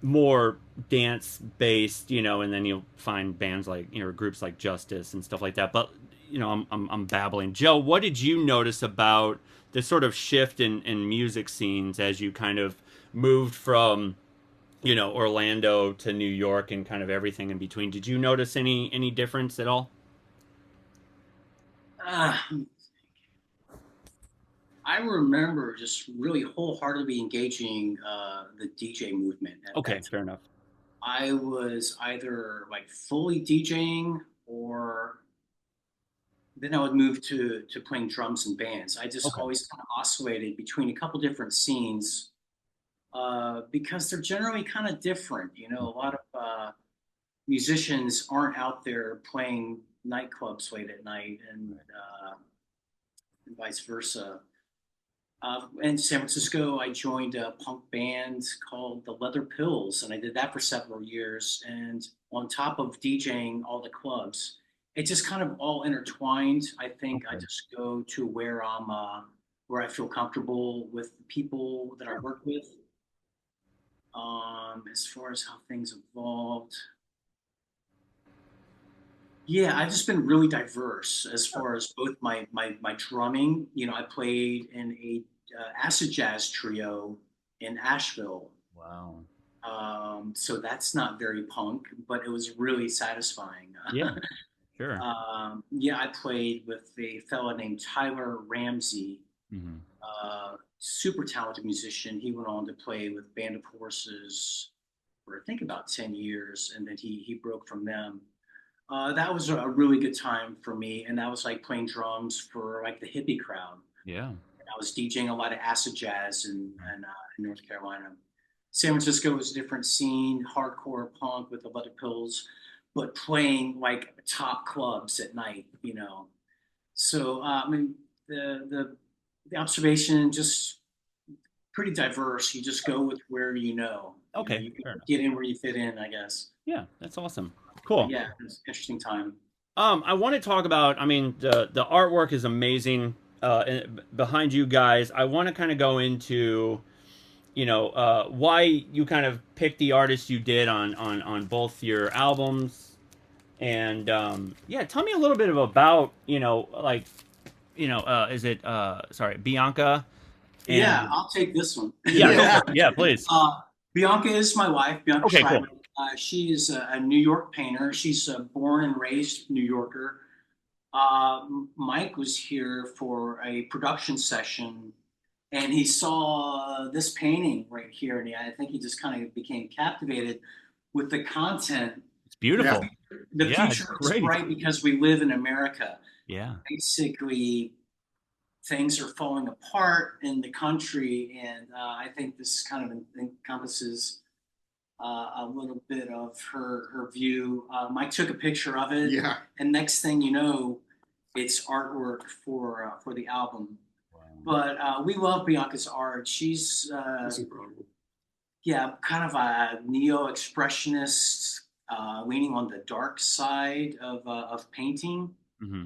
more dance based, you know, and then you'll find bands like, you know, groups like Justice and stuff like that. But, you know, I'm babbling. Joe, what did you notice about the sort of shift in music scenes as you kind of moved from, you know, Orlando to New York and kind of everything in between? Did you notice any difference at all? Uh, I remember just really wholeheartedly engaging the DJ movement at Okay, that time. fair enough. I was either like fully DJing, or then I would move to playing drums and bands. I just Okay. always kind of oscillated between a couple different scenes because they're generally kind of different. You know, a lot of musicians aren't out there playing nightclubs late at night, and vice versa. In San Francisco, I joined a punk band called the Leather Pills, and I did that for several years. And on top of DJing all the clubs, it just kind of all intertwined. I think I Okay. just go to where I feel comfortable with the people that I work with. As far as how things evolved, yeah, I've just been really diverse as far as both my drumming. You know, I played in a acid jazz trio in Asheville. Wow. So that's not very punk, but it was really satisfying. Yeah, sure. Yeah, I played with a fella named Tyler Ramsey, Hmm. super talented musician. He went on to play with Band of Horses for I think about 10 years, and then he broke from them. That was a really good time for me, and that was like playing drums for like the hippie crowd. Yeah. And I was DJing a lot of acid jazz in North Carolina. San Francisco was a different scene, hardcore punk with the Leather Pills. but playing like top clubs at night, you know. So I mean, the observation just pretty diverse. You just go with where you know. You know, Okay, you can fair enough. get in where you fit in, I guess. Yeah, that's awesome. But Cool. yeah, it's an interesting time. I want to talk about. I mean, the artwork is amazing behind you guys. I want to kind of go into, why you kind of picked the artists you did on both your albums, and yeah, tell me a little bit about, like, is it sorry, Bianca, Yeah, and I'll take this one. yeah, go Yeah. for it. Yeah, please. Bianca is my wife, Bianca Okay, cool. Schreiber. She is a New York painter. She's a born and raised New Yorker. Mike was here for a production session, and he saw this painting right here, and I think he just kind of became captivated with the content. It's beautiful. The Yeah, it's future is great. bright because we live in America. Yeah. Basically, things are falling apart in the country, and I think this kind of encompasses a little bit of her view. Mike took a picture of it, Yeah. and next thing you know, it's artwork for the album. But we love Bianca's art. She's That's incredible. yeah, kind of a neo-expressionist, leaning on the dark side of painting. Hmm.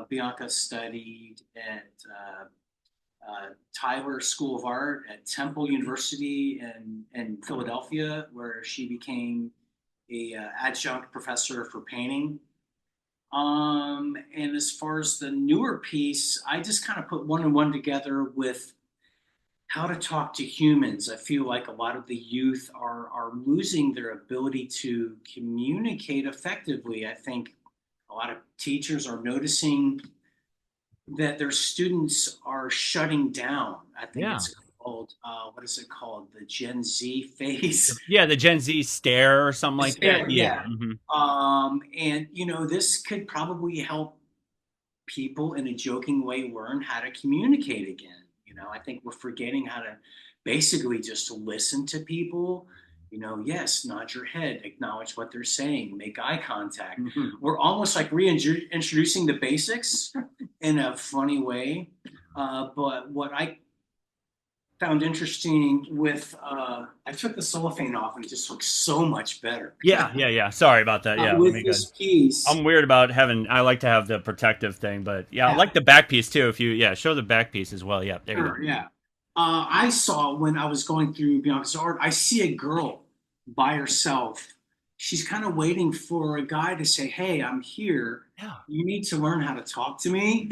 Bianca studied at Tyler School of Art at Temple University in Philadelphia, where she became a adjunct professor for painting. And as far as the newer piece, I just kind of put one and one together with how to talk to humans. I feel like a lot of the youth are losing their ability to communicate effectively. I think a lot of teachers are noticing that their students are shutting down. I think Yeah. it's called what is it called? The Gen Z phase. Yeah, the Gen Z stare or something like that. Yeah. Yeah. Hmm. And you know, this could probably help people in a joking way learn how to communicate again. You know, I think we're forgetting how to basically just listen to people. You know, yes, nod your head, acknowledge what they're saying, make eye contact. Mhm. We're almost like reintroducing the basics in a funny way. But what I found interesting with, I took the cellophane off and it just looks so much better. Yeah, yeah, yeah. Sorry about that. Yeah, let With me go. this piece, I'm weird about having. I like to have the protective thing, but yeah, I yeah, like the back piece too. If you, yeah, show the back piece as well. Yeah, there you go. sure, yeah. I saw when I was going through Bianca's art, I see a girl by herself. She's kind of waiting for a guy to say, "Hey, I'm here. Yeah, You need to learn how to talk to me.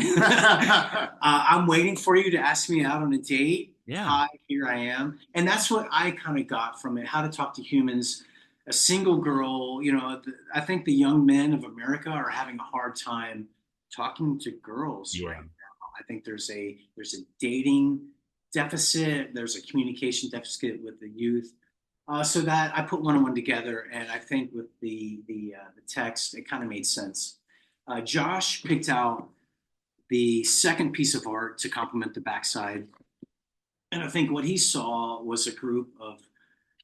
I'm waiting for you to ask me out on a date. yeah, Hi, here I am." And that's what I kind of got from it, how to talk to humans. A single girl, you know, I think the young men of America are having a hard time talking to girls yeah. right now. I think there's a dating deficit, there's a communication deficit with the youth. So that I put one and one together, and I think with the text, it kind of made sense. Josh picked out the second piece of art to complement the backside, and I think what he saw was a group of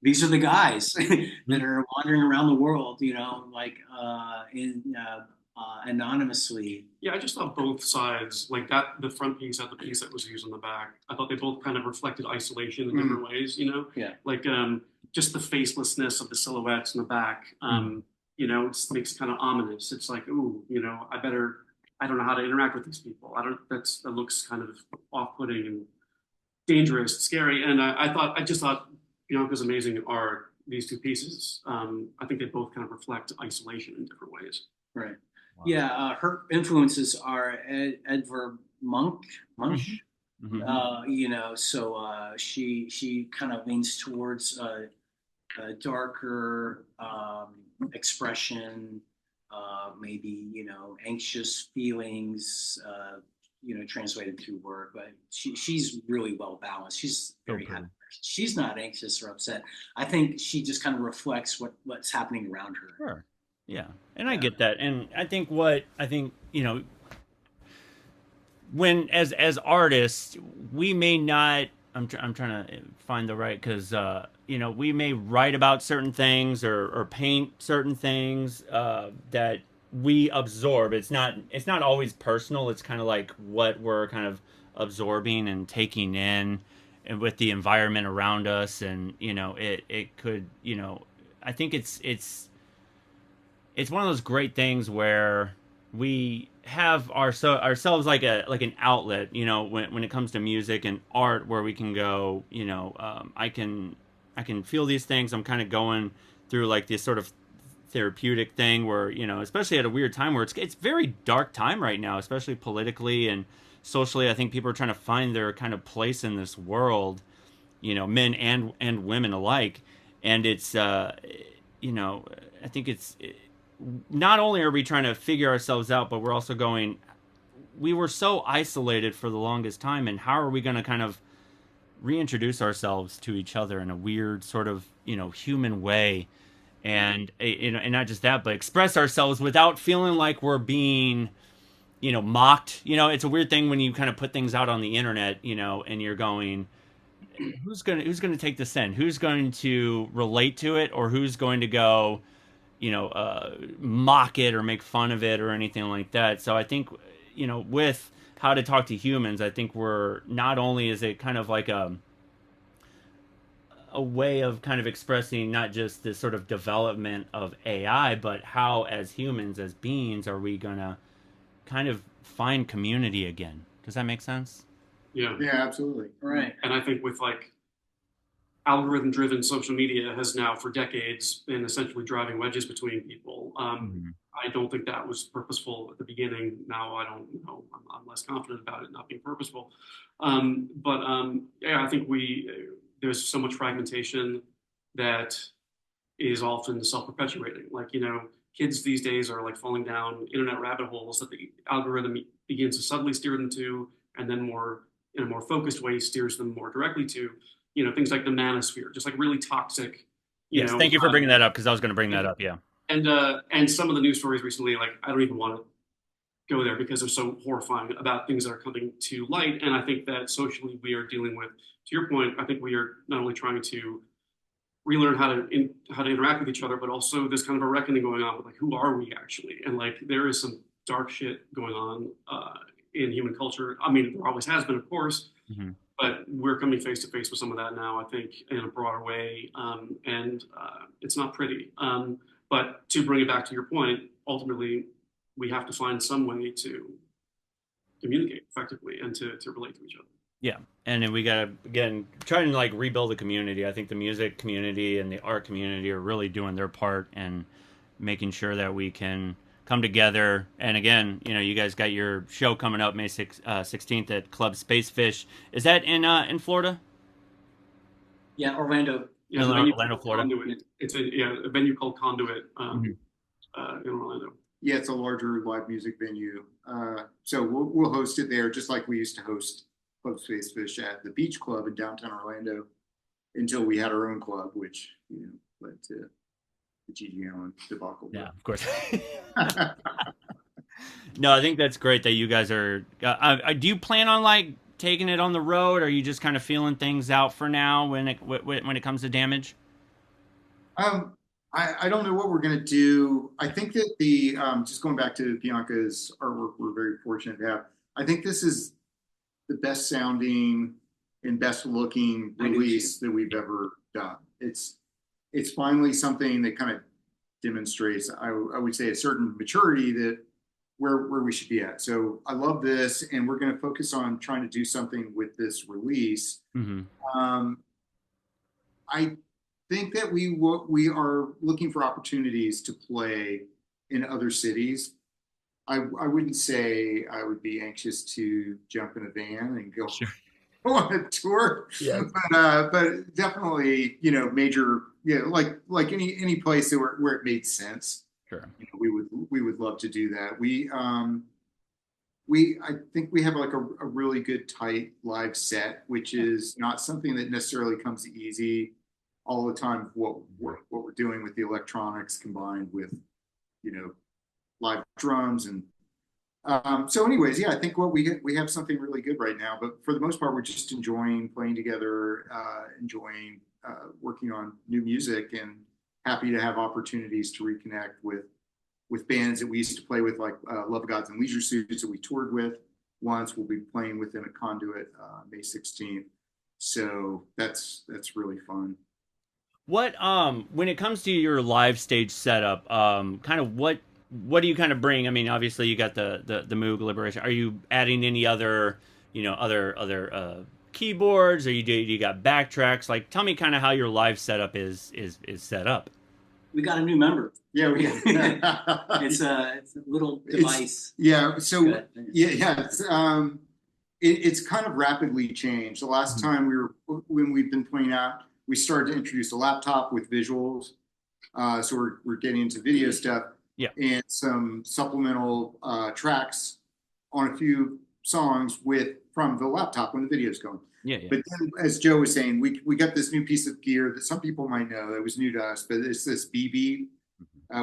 these are the guys that are wandering around the world, you know, like anonymously. Yeah, I just thought both sides, like that, the front piece and the piece that was used on the back, I thought they both kind of reflected isolation in different ways, you know? Yeah. Like just the facelessness of the silhouettes in the back, you know, it makes it kind of ominous. It's like, ooh, you know, I don't know how to interact with these people. That looks kind of off-putting and dangerous, scary. And I just thought Bianca's amazing art, these two pieces. I think they both kind of reflect isolation in different ways. Right. Wow. Yeah, her influences are Edvard Munch. Mhm. You know, so she kind of leans towards a darker expression, maybe you know anxious feelings, you know, translated through work. But she's really well balanced. She's very happy. She's not anxious or upset. I think she just kind of reflects what's happening around her. Sure. Yeah, and I get that, and I think when as artists we may not I'm trying to find the right, because you know, we may write about certain things or paint certain things that we absorb. It's not always personal. It's kind of like what we're kind of absorbing and taking in, and with the environment around us, and you know, it could, you know, I think it's one of those great things where we have ourselves like an outlet, you know, when it comes to music and art, where we can go, you know, I can feel these things. I'm kind of going through like this sort of therapeutic thing where, you know, especially at a weird time where it's very dark time right now, especially politically and socially. I think people are trying to find their kind of place in this world, you know, men and women alike. And it's you know, I think it's not only are we trying to figure ourselves out, but we're also going, we were so isolated for the longest time, and how are we going to kind of reintroduce ourselves to each other in a weird sort of, you know, human way, and you know, and not just that, but express ourselves without feeling like we're being, you know, mocked. You know, it's a weird thing when you kind of put things out on the internet, you know, and you're going, who's gonna take this in, who's going to relate to it, or who's going to go, you know, mock it or make fun of it or anything like that. So I think, you know, with how to talk to humans, I think we're, not only is it kind of like a way of kind of expressing not just this sort of development of AI, but how as humans, as beings, are we gonna kind of find community again? Does that make sense? Yeah. Yeah, absolutely. Right. And I think with like algorithm driven social media has now for decades been essentially driving wedges between people. Mm-hmm. I don't think that was purposeful at the beginning. Now I don't know. I'm less confident about it not being purposeful. Yeah, I think there's so much fragmentation that is often self-perpetuating. Like, you know, kids these days are like falling down internet rabbit holes that the algorithm begins to subtly steer them to, and then more in a more focused way steers them more directly to, you know, things like the manosphere, just like really toxic, you Yes, know. thank you for bringing that up, because I was going to bring that up. Yeah. And some of the news stories recently, like I don't even want to go there because they're so horrifying about things that are coming to light. And I think that socially we are dealing with, to your point, I think we are not only trying to relearn how to interact with each other, but also there's kind of a reckoning going on with like who are we actually, and like there is some dark shit going on in human culture. I mean, there always has been, of course, Mm-hmm. but we're coming face to face with some of that now. I think in a broader way, and it's not pretty. But to bring it back to your point, ultimately, we have to find some way to communicate effectively and to relate to each other. Yeah, and then we gotta, again, try and like rebuild the community. I think the music community and the art community are really doing their part and making sure that we can come together. And again, you know, you guys got your show coming up May 16th at Club Spacefish. Is that in Florida? Yeah, Orlando. Yeah, Orlando, Florida. Conduit. It's a venue called Conduit Mhm. in Orlando. Yeah, it's a larger live music venue. So we'll host it there, just like we used to host Club Spacefish at the Beach Club in downtown Orlando, until we had our own club, which, you know, led to the Gigi Allen debacle. Yeah, of course. No, I think that's great that you guys are. Do you plan on like taking it on the road? Or are you just kind of feeling things out for now when it comes to damage? Um, I don't know what we're going to do. I think that just going back to Bianca's artwork, we're very fortunate to have. I think this is the best sounding and best looking release that we've ever done. It's finally something that kind of demonstrates, I would say, a certain maturity that where we should be at. So I love this, and we're going to focus on trying to do something with this release. Mm-hmm. I think that we are looking for opportunities to play in other cities. I wouldn't say I would be anxious to jump in a van and go Sure. on a tour, Yeah. but definitely, you know, major, you know, like any place that where it made sense. Sure. You know, we would love to do that. I think we have like a really good tight live set, which is not something that necessarily comes easy all the time. What we're doing with the electronics combined with, you know, live drums and So anyways, yeah, I think what we have something really good right now, but for the most part, we're just enjoying playing together, enjoying working on new music, and happy to have opportunities to reconnect with bands that we used to play with, like Love Gods and Leisure Suits that we toured with once. We'll be playing with them at Conduit May 16th. So that's really fun. What when it comes to your live stage setup, kind of what do you kind of bring? I mean, obviously you got the Moog Liberation. Are you adding any other, other keyboards, or you got backtracks? Like, tell me kind of how your live setup is set up. We got a new member. Yeah, we It's a little device. Yeah, so Good. yeah, it's kind of rapidly changed. The last time when we've been playing out, we started to introduce a laptop with visuals. So we're getting into video stuff, Yeah. and some supplemental tracks on a few songs from the laptop when the video's going. Yeah, yeah. But then, as Joe was saying, we got this new piece of gear that some people might know that was new to us, but it's this BB.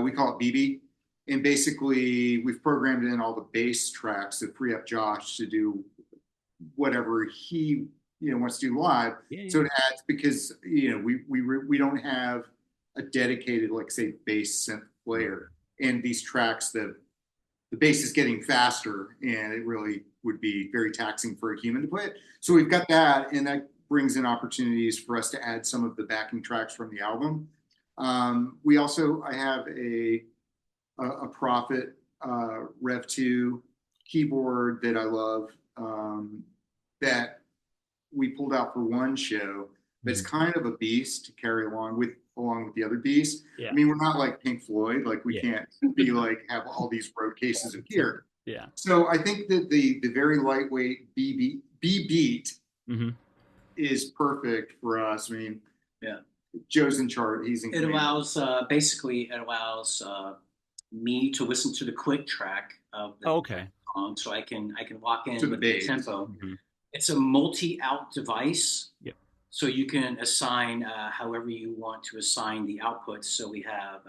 We call it BB. And basically, we've programmed in all the bass tracks to free up Josh to do whatever he wants to do live. Yeah, yeah. So it adds, because we don't have a dedicated, like, say, bass synth player, and these tracks, the bass is getting faster, and it really would be very taxing for a human to play it. So we've got that, and that brings in opportunities for us to add some of the backing tracks from the album. I have a Prophet Rev 2 keyboard that I love, that we pulled out for one show, but it's kind of a beast to carry along with the other beasts. Yeah. I mean, we're not like Pink Floyd, like we Yeah. can't be like have all these road cases of gear. Yeah. So I think that the very lightweight B beat Mm-hmm. is perfect for us. I mean, Yeah. Joe's in charge. He's in It command. allows me to listen to the quick track of the Okay. song, so I can walk in To the with the bass. tempo. Mm-hmm. It's a multi-out device. Yep. So you can assign however you want to assign the outputs. So we have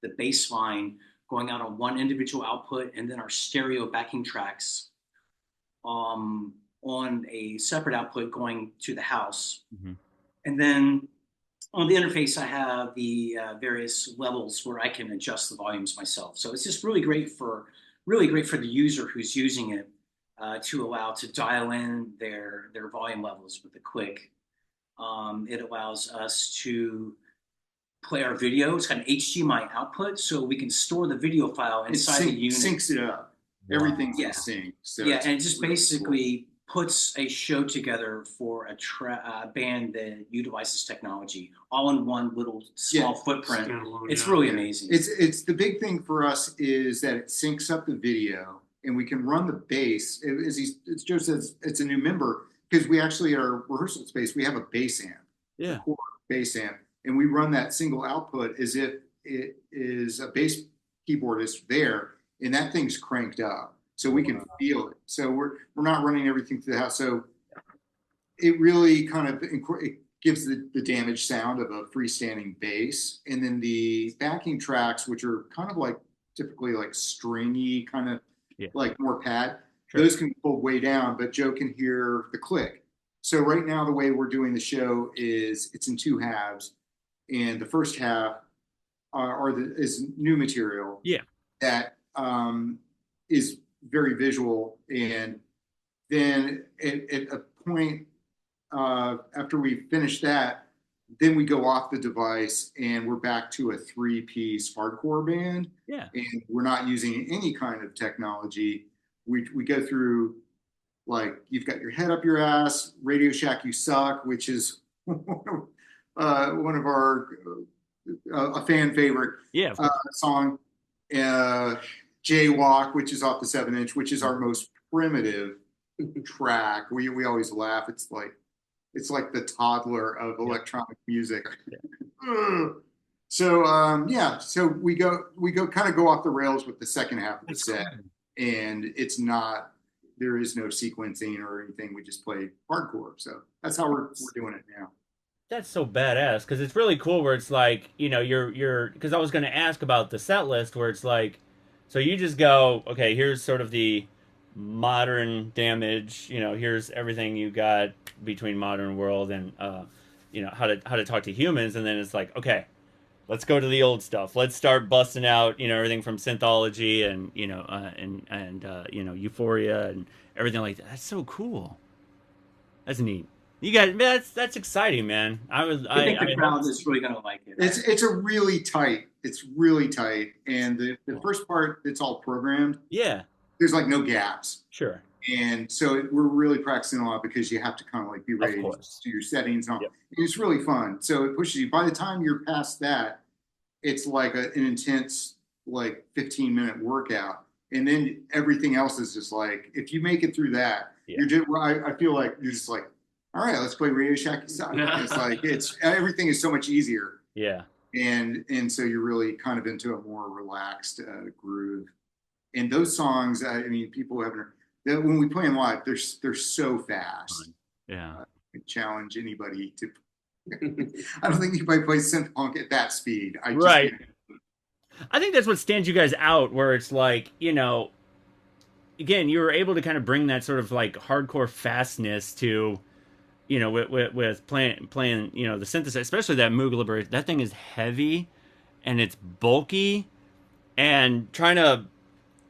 the bass line going out on one individual output, and then our stereo backing tracks on a separate output going to the house. Mm-hmm. And then on the interface, I have the various levels where I can adjust the volumes myself. So it's just really great for the user who's using it, to allow to dial in their volume levels with the quick. It allows us to play our video. It's got an HDMI output, so we can store the video file inside the unit. Syncs it up. Wow. Everything's Yeah. in sync. So Yeah, it's and it just really basically puts a show together for a band that utilizes technology all in one little small footprint. Standalone, It's yeah. really cool. amazing. It's the big thing for us is that it syncs up the video, and we can run the bass. As Joe says, it's a new member, because we actually, at our rehearsal space, we have a bass amp. Yeah. Core bass amp, and we run that single output as if it is a bass keyboard is there, and that thing's cranked up, so we can feel it. So we're not running everything through the house. So it really kind of it gives the damaged sound of a freestanding bass, and then the backing tracks, which are kind of like typically like stringy, kind of like more pad. Sure. Those can be pulled way down, but Joe can hear the click. So right now, the way we're doing the show is it's in two halves, and the first half is new material. Yeah. That is very visual, and then at a point after we finish that, then we go off the device and we're back to a 3-piece hardcore band. Yeah. And we're not using any kind of technology. We go through, like, You've Got Your Head Up Your Ass, Radio Shack You Suck, which is one of our a fan favorite song. Jaywalk, which is off the 7-inch, which is our most primitive track. We always laugh. It's like the toddler of electronic music. So so we kind of go off the rails with the second half of the set, and there is no sequencing or anything. We just play hardcore. So that's how we're doing it now. That's so badass, because it's really cool where it's like, you're because I was going to ask about the set list, where it's like, so you just go, okay, here's sort of the modern Damage, here's everything you got between modern world and how to talk to humans, and then it's like, okay, let's go to the old stuff. Let's start busting out, everything from synthology and Euphoria and everything like that. That's so cool. That's neat. You guys, man, that's exciting, man. I think the I hope. crowd is really going to like it. It's a really tight. It's really tight, and the first part, it's all programmed. Yeah, There's like no gaps, sure, and so we're really practicing a lot because you have to kind of like be of ready to course. do your settings and all. Yep. And it's really fun. So it pushes you. By the time you're past that, it's like an intense, like 15-minute workout, and then everything else is just like if you make it through that, Yeah. you're just. I feel like you're just like, all right, let's play Radio Shack Inside. It's like everything is so much easier, Yeah, and so you're really kind of into a more relaxed groove. And those songs, I mean, people haven't heard that when we play them live, they're so fast. yeah. I challenge anybody to. I don't think anybody plays synth punk at that speed. I just Right. can't. I think that's what stands you guys out, where it's like, again, you were able to kind of bring that sort of like hardcore fastness to, with playing, the synthesis, especially that Moog Liberation. That thing is heavy and it's bulky, and trying to,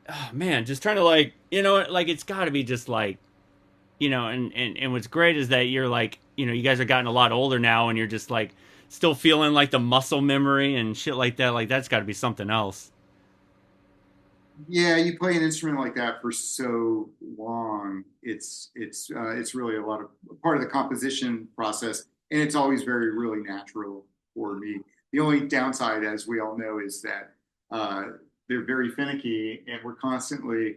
oh man, just trying to like, like it's got to be just like, and what's great is that you're like, you guys have gotten a lot older now, and you're just like still feeling like the muscle memory and shit like that. Like that's got to be something else. Yeah, you play an instrument like that for so long. It's really a lot of part of the composition process, and it's always really natural for me. The only downside, as we all know, is that they're very finicky, and we're constantly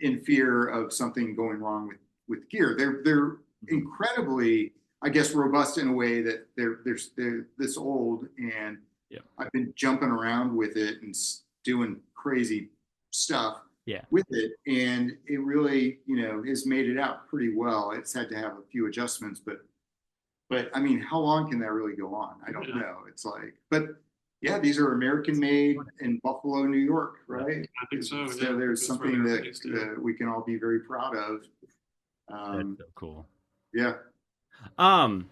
in fear of something going wrong with gear. They're incredibly, I guess, robust in a way that they're this old, and Yeah. I've been jumping around with it and doing crazy stuff Yeah. with it, and it really, has made it out pretty well. It's had to have a few adjustments, but I mean, how long can that really go on? I don't know. It's like, but yeah, these are American made in Buffalo, New York, right? I think so. So Yeah. there's That's where something they're that based, yeah. we can all be very proud of. That's so cool. Yeah. I'll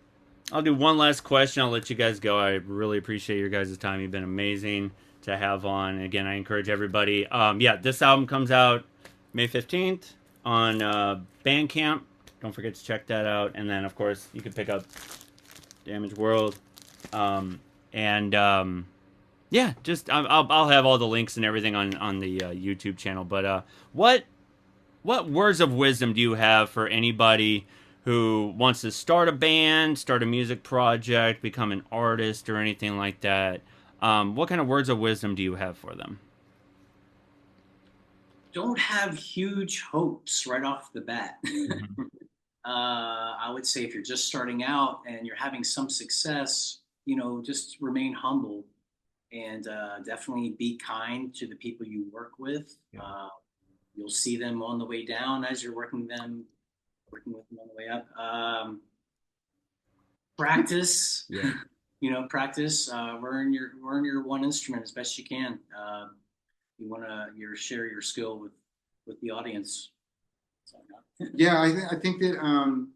do one last question. I'll let you guys go. I really appreciate your guys' time. You've been amazing to have on. Again, I encourage everybody. This album comes out May 15th on Bandcamp. Don't forget to check that out. And then, of course, you can pick up Damage World. Just I'll have all the links and everything on the YouTube channel. But what words of wisdom do you have for anybody who wants to start a band, start a music project, become an artist, or anything like that? What kind of words of wisdom do you have for them? Don't have huge hopes right off the bat. I would say if you're just starting out and you're having some success, just remain humble and definitely be kind to the people you work with. Yeah. You'll see them on the way down as you're working with them on the way up. Practice. Yeah. Practice. Learn your one instrument as best you can. You want to share your skill with the audience. Yeah, I think that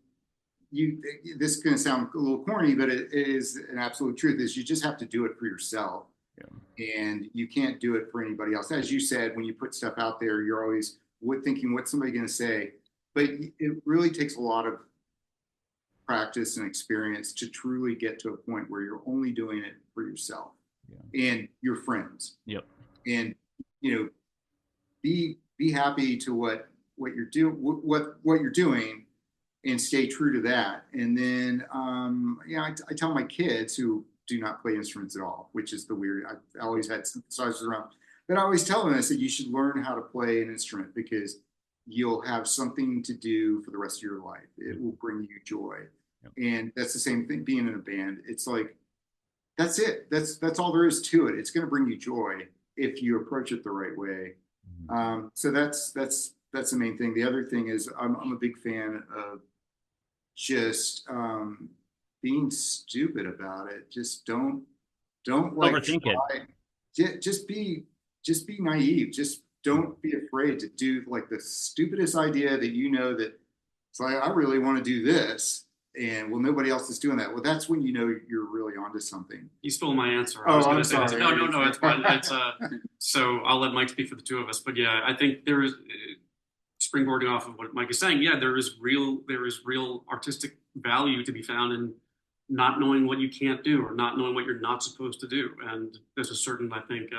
this is going to sound a little corny, but it is an absolute truth. Is you just have to do it for yourself, and you can't do it for anybody else. As you said, when you put stuff out there, you're always thinking, what's somebody going to say? But it really takes a lot of practice and experience to truly get to a point where you're only doing it for yourself and your friends. Yep. And be happy to what you're doing, and stay true to that. And then I tell my kids who do not play instruments at all, which is the weird. I always had synthesizers around, but I always tell them, I said, you should learn how to play an instrument because you'll have something to do for the rest of your life. It will bring you joy. Yep. And that's the same thing being in a band. It's like, that's it. That's all there is to it. It's going to bring you joy if you approach it the right way. So that's the main thing. The other thing is I'm a big fan of just being stupid about it. Just don't like overthink it. Just be naive. Just don't be afraid to do like the stupidest idea that you know that it's like, I really want to do this. And well, nobody else is doing that. Well, that's when you know you're really onto something. You stole my answer. I Oh, was going I'm to say sorry. no, it's fine. It's so I'll let Mike speak for the two of us. But yeah, I think there is springboarding off of what Mike is saying. Yeah, there is real artistic value to be found in not knowing what you can't do or not knowing what you're not supposed to do. And there's a certain, I think,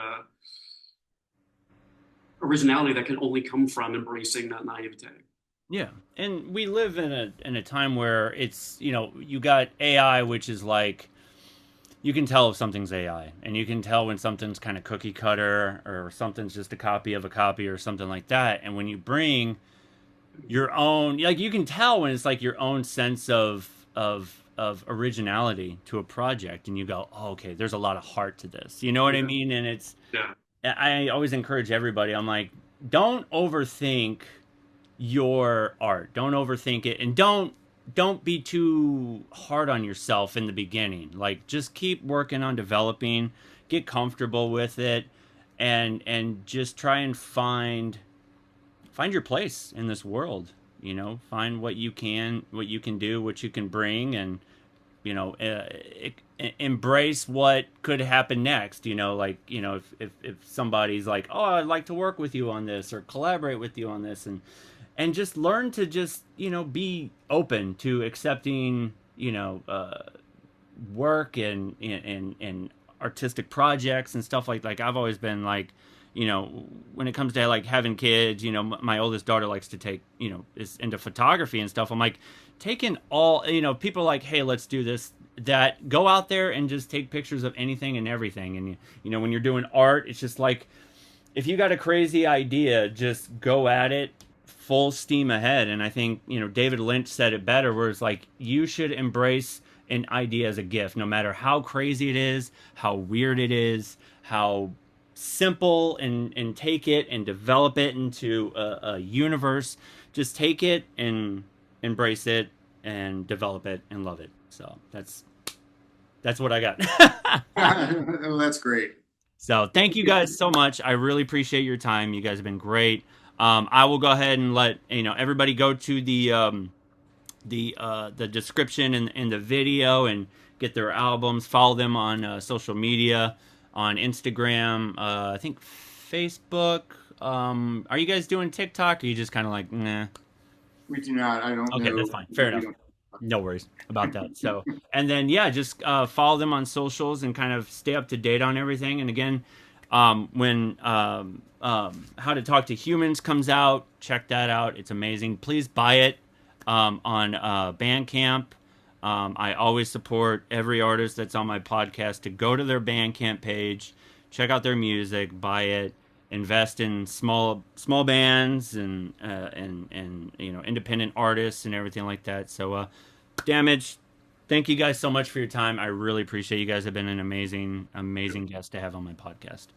originality that can only come from embracing that naivete. Yeah, and we live in a time where it's, you know, you got AI, which is like, you can tell if something's AI, and you can tell when something's kind of cookie cutter or something's just a copy of a copy or something like that. And when you bring your own, like, you can tell when it's like your own sense of originality to a project, and you go, oh, okay, there's a lot of heart to this. You know what I mean? And it's, Yeah. I always encourage everybody. I'm like, don't overthink your art. Don't overthink it, and don't be too hard on yourself in the beginning. Like, just keep working on developing, get comfortable with it, and just try and find your place in this world. You know, find what you can do, what you can bring, and you know, embrace what could happen next. You know, like, you know, if somebody's like, oh, I'd like to work with you on this or collaborate with you on this, and just learn to just, you know, be open to accepting, you know, work and artistic projects and stuff like I've always been like, you know, when it comes to like having kids, you know, my oldest daughter likes to take, you know, is into photography and stuff. I'm like, taking all, you know, people are like, hey, let's do this, that, go out there and just take pictures of anything and everything. And you know, when you're doing art, it's just like, if you got a crazy idea, just go at it full steam ahead. And I think, you know, David Lynch said it better, where it's like, you should embrace an idea as a gift, no matter how crazy it is, how weird it is, how simple, and take it and develop it into a universe. Just take it and embrace it and develop it and love it. So that's what I got. Oh, that's great. So thank you guys so much. I really appreciate your time. You guys have been great. I will go ahead and let, you know, everybody go to the description in the video and get their albums. Follow them on social media, on Instagram, I think Facebook. Are you guys doing TikTok? Or are you just kind of like, nah? We do not. I don't know. Okay, that's fine. Fair enough. No worries about that. So, and then yeah, just follow them on socials and kind of stay up to date on everything. And again, when How to Talk to Humans comes out, check that out. It's amazing. Please buy it on Bandcamp. I always support every artist that's on my podcast to go to their Bandcamp page, check out their music, buy it, invest in small bands and you know, independent artists and everything like that. So Damage, thank you guys so much for your time. I really appreciate you guys. Have been an amazing guest to have on my podcast.